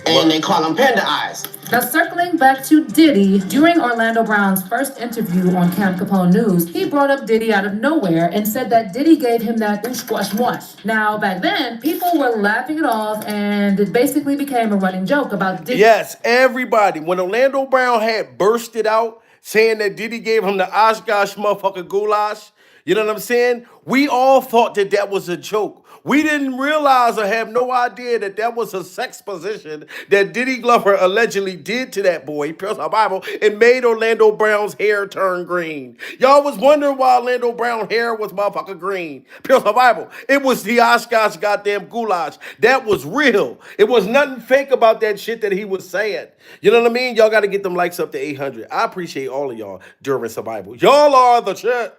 S3: and they call them panda eyes.
S11: Now, circling back to Diddy, during Orlando Brown's first interview on Camp Capone News, he brought up Diddy out of nowhere and said that Diddy gave him that oosh-wash-wash. Now, back then, people were laughing it off, and it basically became a running joke about Diddy.
S1: Yes, everybody. When Orlando Brown had bursted out, saying that Diddy gave him the Oskar motherfucker Goulash, you know what I'm saying? We all thought that that was a joke. We didn't realize or have no idea that that was a sex position that Diddy Glover allegedly did to that boy, Pierce our Bible, and made Orlando Brown's hair turn green. Y'all was wondering why Orlando Brown's hair was motherfucker green. Pierce our Bible. It was the Oscar's goddamn goulash. That was real. It was nothing fake about that shit that he was saying. You know what I mean? Y'all got to get them likes up to 800. I appreciate all of y'all during survival. Y'all are the shit.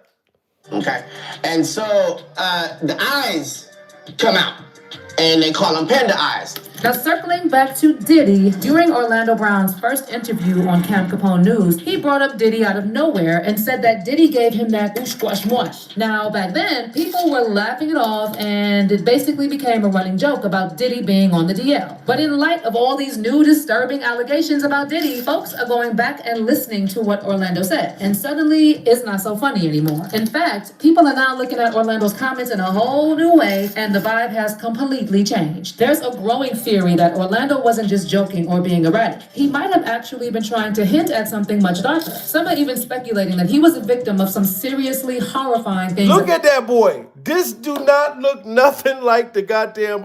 S3: Okay. And so the eyes come out. And they call them Panda eyes.
S11: Now, circling back to Diddy, during Orlando Brown's first interview on Cam Capone News, he brought up Diddy out of nowhere and said that Diddy gave him that oosh mush. Now, back then, people were laughing it off, and it basically became a running joke about Diddy being on the DL. But in light of all these new disturbing allegations about Diddy, folks are going back and listening to what Orlando said, and suddenly it's not so funny anymore. In fact, people are now looking at Orlando's comments in a whole new way, and the vibe has completely changed. There's a growing theory that Orlando wasn't just joking or being erratic. He might have actually been trying to hint at something much darker. Some are even speculating that he was a victim of some seriously horrifying things.
S1: Look at that boy. This do not look nothing like the goddamn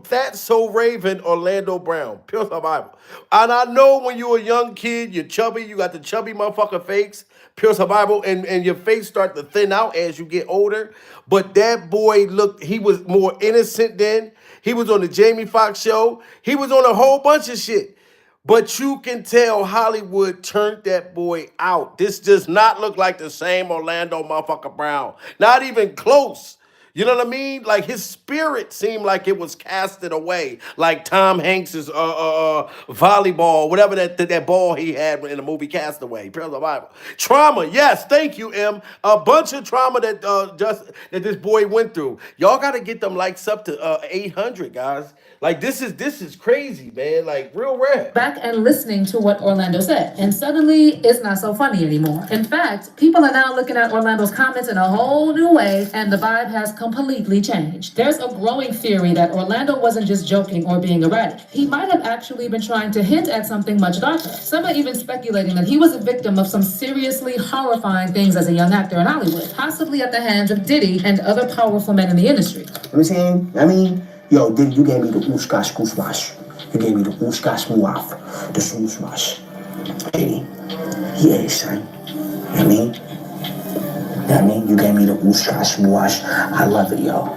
S1: That's So Raven Orlando Brown. Pure survival. And I know when you're a young kid, you're chubby, you got the chubby motherfucker face, pure survival, and your face start to thin out as you get older. But that boy he was more innocent then. He was on the Jamie Foxx show. He was on a whole bunch of shit. But you can tell Hollywood turned that boy out. This does not look like the same Orlando motherfucker Brown. Not even close. You know what I mean? Like his spirit seemed like it was casted away, like Tom Hanks's volleyball, whatever that ball he had in the movie Castaway. Pure survival. Trauma, yes, thank you, M. A bunch of trauma that this boy went through. Y'all got to get them likes up to 800, guys. Like this is crazy, man. Like real rare.
S11: Back and listening to what Orlando said, and suddenly it's not so funny anymore. In fact, people are now looking at Orlando's comments in a whole new way, and the vibe has completely changed. There's a growing theory that Orlando wasn't just joking or being erratic. He might have actually been trying to hint at something much darker. Some are even speculating that he was a victim of some seriously horrifying things as a young actor in Hollywood, possibly at the hands of Diddy and other powerful men in the industry.
S10: You know what I'm saying? I mean, yo, Diddy, you gave me the ooshkash kushmash. You gave me the ooshkash muaf, the swooshmash. Diddy, yeah, son. You know what I mean? You know what I mean? You gave me the ooshkash muash. I love it, yo.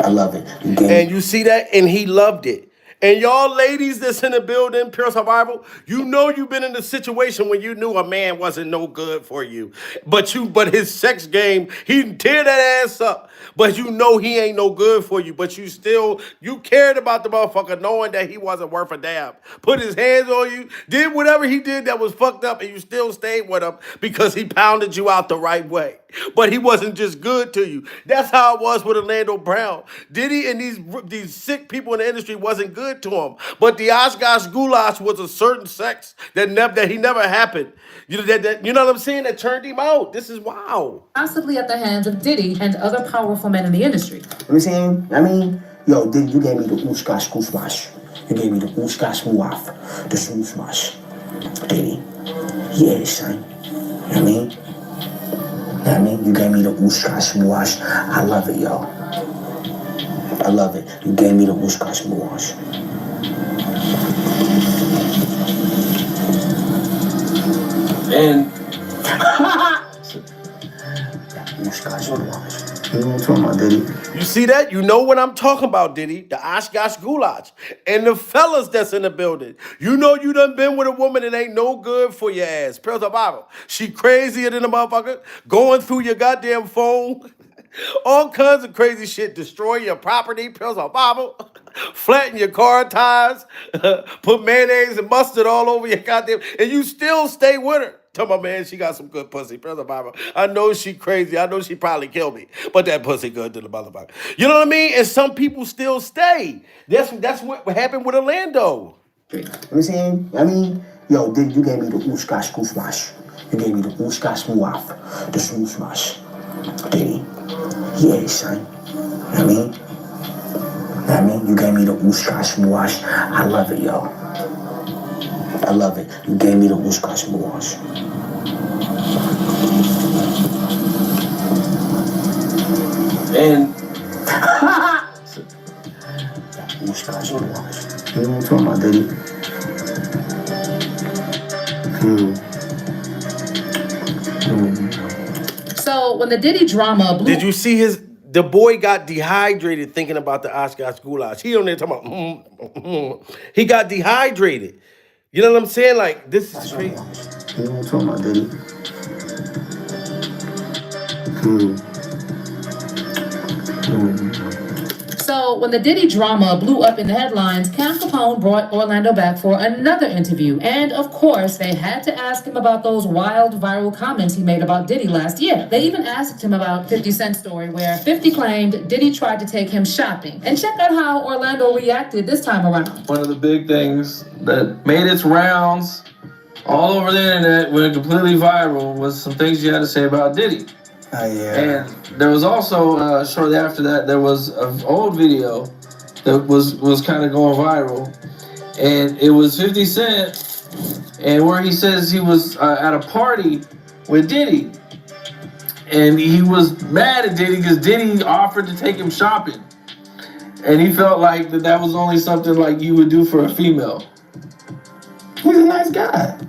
S10: I love it.
S1: And you see that? And he loved it. And y'all ladies that's in the building, Pure Survival, you know you've been in a situation when you knew a man wasn't no good for you. But his sex game, he'd tear that ass up. But you know he ain't no good for you. But you cared about the motherfucker knowing that he wasn't worth a damn. Put his hands on you, did whatever he did that was fucked up, and you still stayed with him because he pounded you out the right way. But he wasn't just good to you. That's how it was with Orlando Brown. Diddy and these sick people in the industry wasn't good to him. But the Oskar Goulash was a certain sex that he never happened. You know what I'm saying? That turned him out. This is wow.
S11: Possibly at the hands of Diddy and other powerful men in the industry.
S10: You know what I'm saying? I mean, yo, Diddy, you gave me the ooshkash kushmash. You gave me the ooshkash muaf, the swooshmash. Diddy, yeah, son. You know what I mean? You know what I mean? You gave me the ooshkash muash. I love it, yo. I love it. You gave me the ooshkash muash.
S6: And
S10: ooshkash muash. You know what I'm talking about, Diddy?
S1: You see that? You know what I'm talking about, Diddy. The Oskar Goulash. And the fellas that's in the building. You know you done been with a woman that ain't no good for your ass. Pure survival. She crazier than a motherfucker. Going through your goddamn phone. All kinds of crazy shit. Destroy your property. Pure survival. Flatten your car tires. Put mayonnaise and mustard all over your goddamn. And you still stay with her. Tell my man she got some good pussy. Pure survival. I know she crazy. I know she probably killed me. But that pussy good to the motherfucker. You know what I mean? And some people still stay. That's what happened with Orlando.
S10: You know what I'm saying? I mean, yo, Diddy, you gave me the ooshkash kushmash. You gave me the ooshkash muaf, the swooshmash. Diddy, yeah, son. You know what I mean? You know what I mean? You gave me the ooshkash muash. I love it, yo. I love it. You gave me the ooshkash muash.
S6: And
S10: ooshkash muash. You know what I'm talking about, Diddy?
S11: So when the Diddy drama blew...
S1: Did you see the boy got dehydrated thinking about the Oskar Goulash. He on there talking about, he got dehydrated. You know what I'm saying? Like, this is crazy.
S10: You know what I'm talking about, Diddy?
S11: So when the Diddy drama blew up in the headlines, Cam Capone brought Orlando back for another interview. And of course, they had to ask him about those wild viral comments he made about Diddy last year. They even asked him about 50 Cent's story where 50 claimed Diddy tried to take him shopping. And check out how Orlando reacted this time around.
S15: One of the big things that made its rounds all over the internet, went completely viral, was some things you had to say about Diddy.
S10: Oh, yeah.
S15: And there was also, shortly after that, there was an old video that was kind of going viral. And it was 50 Cent, and where he says he was at a party with Diddy. And he was mad at Diddy because Diddy offered to take him shopping. And he felt like that was only something like you would do for a female.
S10: He's a nice guy.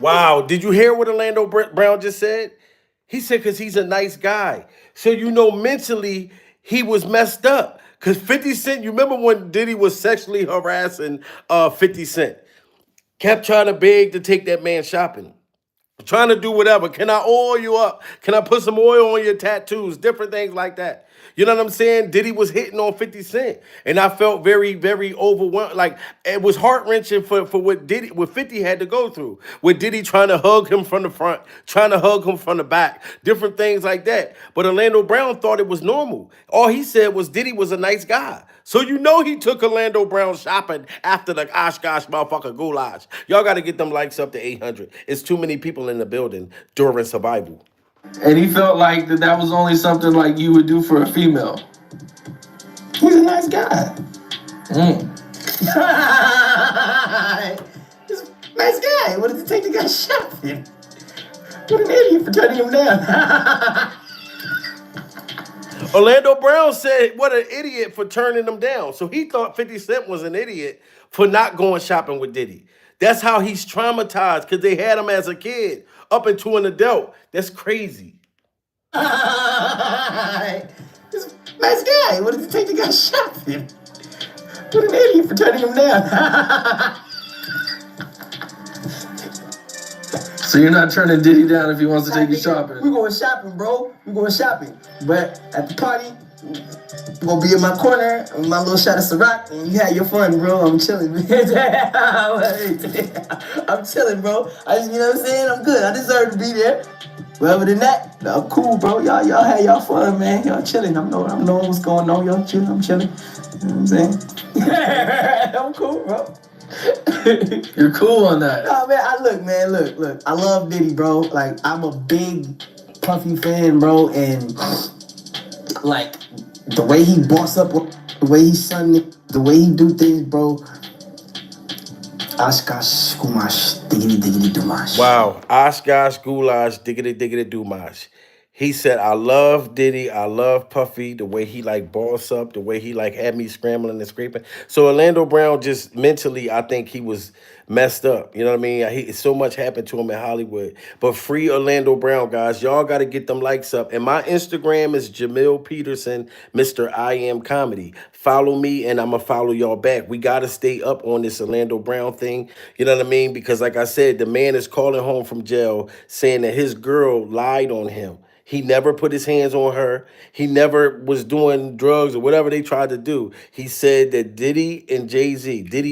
S1: Wow, did you hear what Orlando Brown just said? He said because he's a nice guy. So you know mentally he was messed up. Because 50 Cent, you remember when Diddy was sexually harassing 50 Cent? Kept trying to beg to take that man shopping. Trying to do whatever. Can I oil you up? Can I put some oil on your tattoos? Different things like that. You know what I'm saying? Diddy was hitting on 50 Cent. And I felt very, very overwhelmed. Like, it was heart-wrenching for what 50 had to go through. With Diddy trying to hug him from the front, trying to hug him from the back, different things like that. But Orlando Brown thought it was normal. All he said was Diddy was a nice guy. So you know he took Orlando Brown shopping after the Oskar motherfucker Goulash. Y'all got to get them likes up to 800. It's too many people in the building during survival.
S15: And he felt like that was only something like you would do for a female.
S10: He's a nice guy. He's a nice guy. What does it take to get shopping? What an idiot for turning him down.
S1: Orlando Brown said, what an idiot for turning him down. So he thought 50 Cent was an idiot for not going shopping with Diddy. That's how he's traumatized, because they had him as a kid up into an adult. That's crazy.
S10: He's a nice guy. What does it take to get shopping? What an idiot for turning him down.
S15: So you're not turning Diddy down if he wants to take you shopping?
S10: We're going shopping, bro. We're going shopping. But at the party, you're going to be in my corner with my little shot of Ciroc, and you have your fun, bro. I'm chilling, man. I'm chilling, bro. You know what I'm saying? I'm good. I deserve to be there. But other than that, I'm cool, bro. Y'all have y'all fun, man. Y'all chilling. I'm knowing what's going on. Y'all chilling. I'm chilling. You know what I'm saying? I'm cool, bro.
S15: You're cool on that.
S10: Nah, man, look. I love Diddy, bro. Like, I'm a big Puffy fan, bro. And, like, the way he boss up, the way he son it, the way he do things, bro. Oskar Goulash, diggity dumash.
S1: Wow, Oskar Goulash, diggity dumash. He said, I love Diddy, I love Puffy, the way he like boss up, the way he like had me scrambling and scraping. So Orlando Brown just mentally, I think he was messed up. You know what I mean? So much happened to him in Hollywood. But free Orlando Brown, guys. Y'all got to get them likes up. And my Instagram is Jamil Peterson, Mr. I Am Comedy. Follow me and I'm going to follow y'all back. We got to stay up on this Orlando Brown thing. You know what I mean? Because like I said, the man is calling home from jail saying that his girl lied on him. He never put his hands on her. He never was doing drugs or whatever they tried to do. He said that Diddy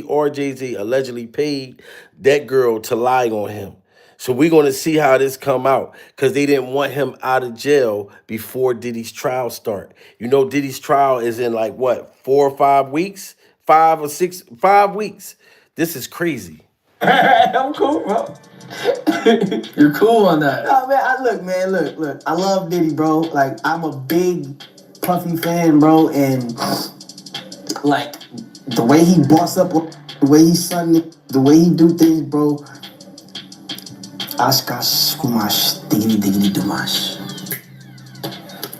S1: or Jay-Z allegedly paid that girl to lie on him. So we're going to see how this come out, because they didn't want him out of jail before Diddy's trial start. You know, Diddy's trial is in like, what, 4 or 5 weeks? 5 or 6, 5 weeks. This is crazy.
S10: I'm cool, bro.
S15: You're cool on that.
S10: No, man, look. I love Diddy, bro. Like, I'm a big Puffy fan, bro. And, like, the way he boss up, the way he son it, the way he do things, bro. Oskar Goulash, diggity dumash.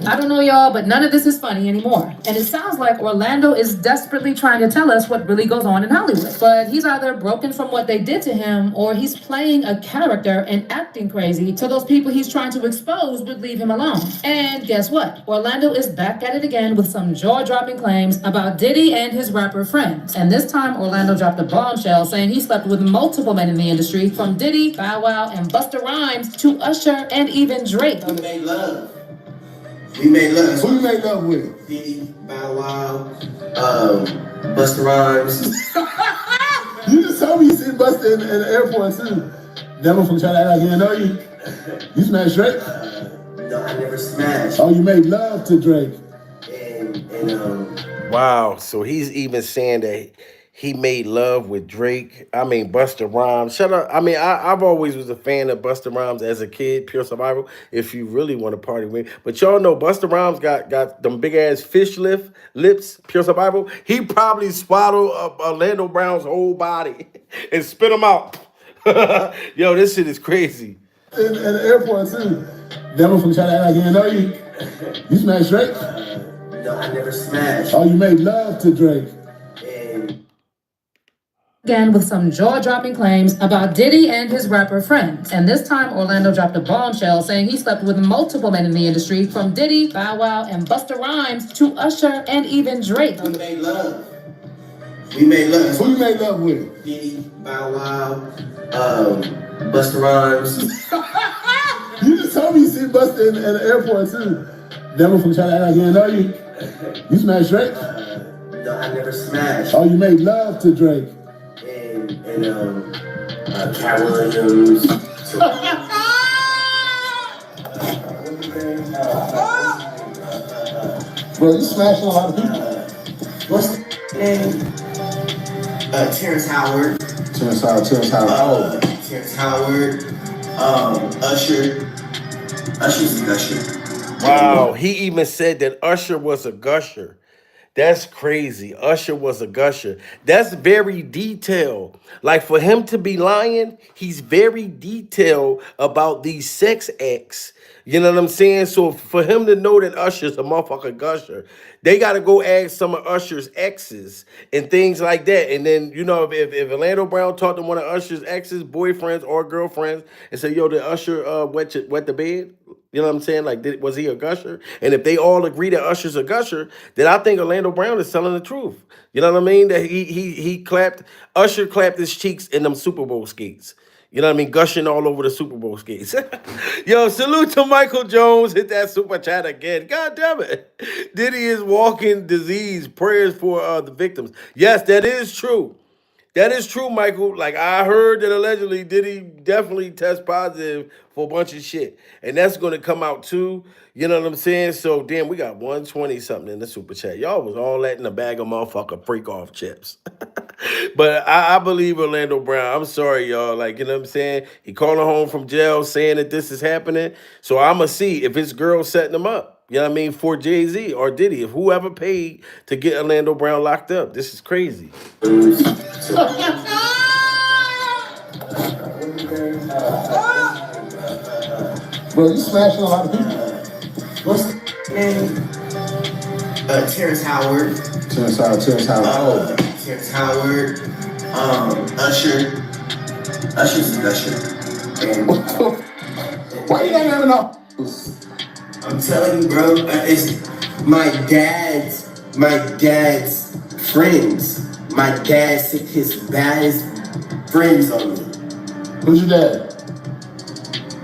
S11: I don't know y'all, but none of this is funny anymore. And it sounds like Orlando is desperately trying to tell us what really goes on in Hollywood. But he's either broken from what they did to him, or he's playing a character and acting crazy so those people he's trying to expose would leave him alone. And guess what? Orlando is back at it again with some jaw-dropping claims about Diddy and his rapper friends. And this time, Orlando dropped a bombshell saying he slept with multiple men in the industry, from Diddy, Bow Wow, and Busta Rhymes to Usher and even Drake.
S3: We made love. We made love.
S10: Who you made love with?
S3: Diddy, Bow Wow, Busta Rhymes.
S10: You just told me you seen Busta in the airport too. Never from trying to act like he didn't know you. You smashed Drake?
S3: No, I never smashed.
S10: Oh, you made love to Drake.
S1: Wow, so he's even saying that he made love with Drake. I mean, Busta Rhymes. Shut up. I mean, I've always was a fan of Busta Rhymes as a kid, pure survival, if you really want to party with me. But y'all know Busta Rhymes got them big-ass fish lips, pure survival. He probably swallowed Orlando Brown's whole body and spit him out. Yo, this shit is crazy.
S10: In the airport too. Never from trying to act like he didn't know you. You smashed Drake?
S3: No, I never smashed.
S10: Oh, you made love to Drake.
S11: Again with some jaw-dropping claims about Diddy and his rapper friends. And this time, Orlando dropped a bombshell saying he slept with multiple men in the industry, from Diddy, Bow Wow, and Busta Rhymes to Usher and even Drake.
S3: We made love. We made love.
S10: Who you made love with?
S3: Diddy, Bow Wow, Busta Rhymes.
S10: You just told me you seen Busta in the airport too. Never from trying to act like he didn't know you. You smashed Drake?
S3: No, I never smashed.
S10: Oh, you made love to Drake.
S3: Cat Williams.
S10: Bro, you smashing a lot of people.
S3: What's the name? Terrence Howard.
S10: Terrence Howard.
S3: Terrence Howard. Usher. Usher's a gusher.
S1: Wow, he even said that Usher was a gusher. That's crazy. Usher was a gusher. That's very detailed. Like, for him to be lying, he's very detailed about these sex acts. You know what I'm saying? So for him to know that Usher's a motherfucking gusher, they got to go ask some of Usher's exes and things like that. And then, you know, if Orlando Brown talked to one of Usher's exes, boyfriends or girlfriends, and said, yo, did Usher wet the bed? You know what I'm saying? Like, was he a gusher? And if they all agree that Usher's a gusher, then I think Orlando Brown is telling the truth. You know what I mean? That Usher clapped his cheeks in them Super Bowl skates. You know what I mean? Gushing all over the Super Bowl skates. Yo, salute to Michael Jones. Hit that super chat again. God damn it. Diddy is walking disease. Prayers for the victims. Yes, that is true. That is true, Michael. Like, I heard that allegedly Diddy definitely test positive for a bunch of shit. And that's going to come out too. You know what I'm saying? So, damn, we got 120 something in the super chat. Y'all was all that in a bag of motherfucker freak off chips. But I believe Orlando Brown. I'm sorry, y'all. Like, you know what I'm saying? He calling home from jail saying that this is happening. So I'm going to see if his girl setting him up. You know what I mean? For Jay-Z or Diddy. If whoever paid to get Orlando Brown locked up. This is crazy.
S10: Bro, you smashing a lot of people.
S3: What's the name? Terrence Howard.
S10: Terrence Howard.
S3: Terrence Howard. Usher. Usher's a gusher.
S10: Why you gotta know?
S3: I'm telling you, bro. It's my dad's friends. My dad sent his baddest friends on me.
S10: Who's your dad?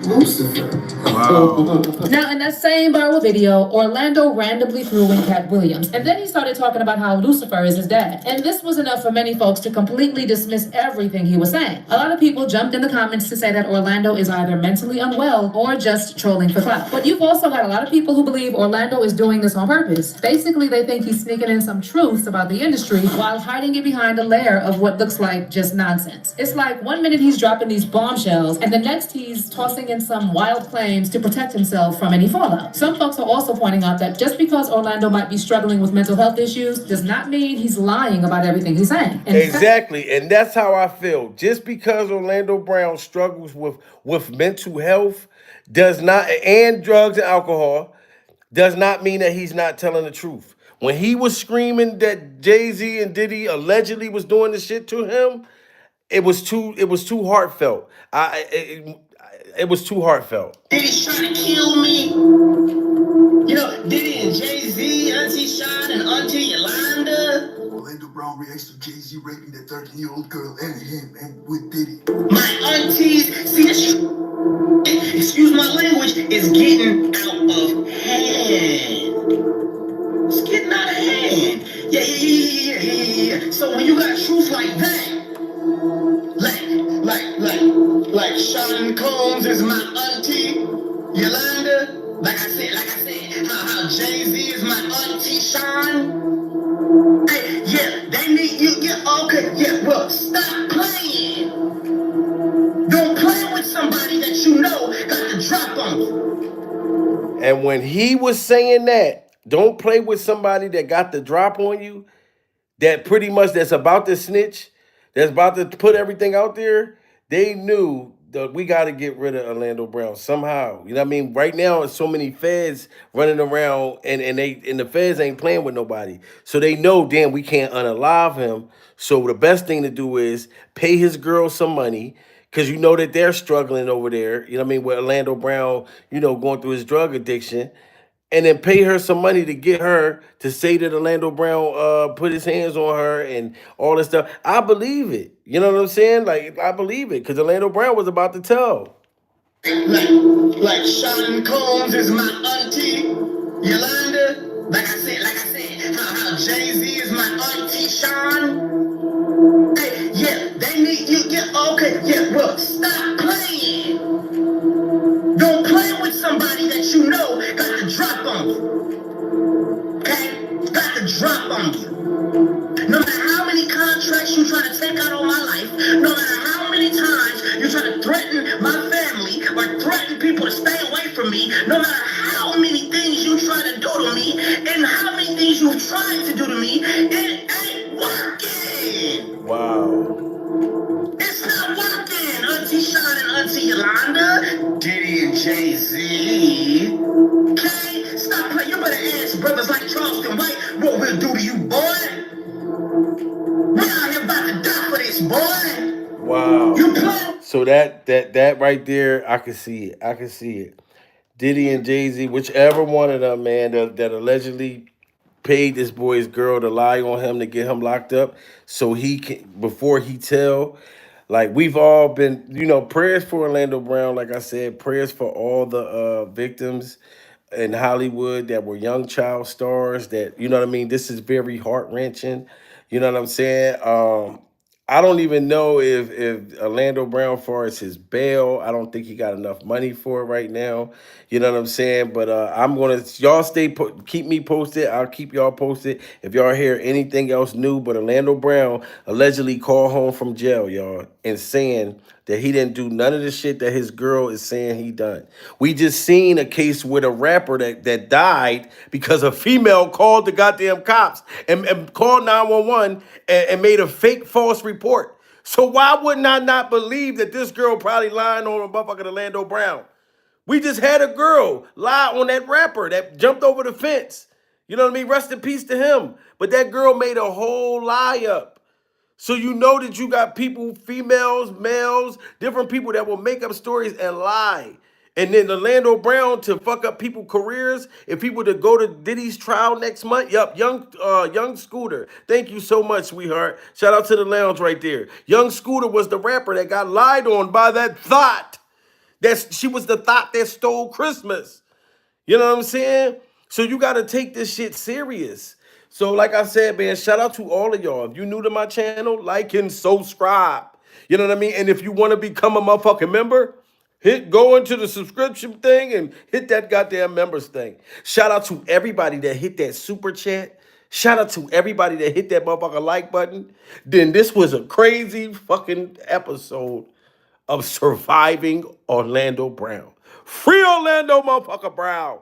S3: Lucifer.
S1: Wow.
S11: Now, in that same viral video, Orlando randomly threw in Cat Williams, and then he started talking about how Lucifer is his dad. And this was enough for many folks to completely dismiss everything he was saying. A lot of people jumped in the comments to say that Orlando is either mentally unwell or just trolling for clout. But you've also got a lot of people who believe Orlando is doing this on purpose. Basically, they think he's sneaking in some truths about the industry while hiding it behind a layer of what looks like just nonsense. It's like 1 minute he's dropping these bombshells, and the next he's tossing in some wild claims to protect himself from any fallout. Some folks are also pointing out that just because Orlando might be struggling with mental health issues does not mean he's lying about everything he's saying.
S1: Exactly, and that's how I feel. Just because Orlando Brown struggles with mental health does not, and drugs and alcohol, does not mean that he's not telling the truth. When he was screaming that Jay-Z and Diddy allegedly was doing this shit to him, it was too heartfelt. It was too heartfelt.
S3: Diddy's trying to kill me. You know, Diddy and Jay-Z, Auntie Sean and Auntie Yolanda.
S12: Orlando Brown reacts to Jay-Z raping that 13-year-old girl and him and with Diddy.
S3: My aunties, see this, excuse my language, is getting out of hand. It's getting out of hand. Yeah. So when you got truth like that, like Sean Combs is my auntie, Yolanda. Like I said, how Jay-Z is my auntie, Sean. Hey, yeah, they need you. Yeah, okay, yeah. Well, stop playing. Don't play with somebody that you know got the drop on you.
S1: And when he was saying that, don't play with somebody that got the drop on you, that pretty much that's about to snitch, that's about to put everything out there, they knew that we got to get rid of Orlando Brown somehow. You know what I mean? Right now, there's so many feds running around, and the feds ain't playing with nobody. So they know, damn, we can't unalive him. So the best thing to do is pay his girl some money, because you know that they're struggling over there. You know what I mean? With Orlando Brown, you know, going through his drug addiction. And then pay her some money to get her to say that Orlando Brown put his hands on her and all this stuff. I believe it. You know what I'm saying? Like, I believe it, because Orlando Brown was about to tell.
S3: Like Sean Combs is my auntie, Yolanda. Like I said, how Jay-Z is my auntie, Sean. Hey, yeah, they need you. Yeah, okay, yeah. Well, stop playing. Don't play with somebody that you know got the drop on you. Okay? Got the drop on you. No matter how many contracts you try to take out on my life, no matter how many times you try to threaten my family or threaten people to stay away from me, no matter how many things you try to do to me and how many things you've tried to do to me, it ain't working.
S1: Wow.
S3: It's not working, Auntie Sean and Auntie Yolanda, Diddy and Jay-Z. Okay? Stop playing. You better ask brothers like Charleston White what we'll do to you, boy. We're out here about to die for this, boy.
S1: Wow.
S3: You play.
S1: So that right there, I can see it. I can see it. Diddy and Jay-Z, whichever one of them, man, that allegedly paid this boy's girl to lie on him to get him locked up, so he can, before he tell. Like, we've all been, you know, prayers for Orlando Brown. Like I said, prayers for all the victims in Hollywood that were young child stars. That, you know what I mean. This is very heart wrenching. You know what I'm saying? I don't even know if Orlando Brown, far as his bail, I don't think he got enough money for it right now. You know what I'm saying? But I'm gonna, y'all keep me posted. I'll keep y'all posted if y'all hear anything else new. But Orlando Brown allegedly called home from jail, y'all, and saying that he didn't do none of the shit that his girl is saying he done. We just seen a case with a rapper that died because a female called the goddamn cops and called 911 and made a fake false report. So why wouldn't I not believe that this girl probably lying on a motherfucking Orlando Brown? We just had a girl lie on that rapper that jumped over the fence. You know what I mean? Rest in peace to him. But that girl made a whole lie up. So you know that you got people, females, males, different people that will make up stories and lie. And then Orlando Brown to fuck up people's careers. If he were to go to Diddy's trial next month, yup, young Scooter. Thank you so much, sweetheart. Shout out to the lounge right there. Young Scooter was the rapper that got lied on by that thought. She was the thought that stole Christmas. You know what I'm saying? So you got to take this shit serious. So like I said, man, shout out to all of y'all. If you're new to my channel, like and subscribe. You know what I mean? And if you want to become a motherfucking member, go into the subscription thing and hit that goddamn members thing. Shout out to everybody that hit that super chat. Shout out to everybody that hit that motherfucking like button. Then this was a crazy fucking episode of Surviving Orlando Brown. Free Orlando motherfucker Brown.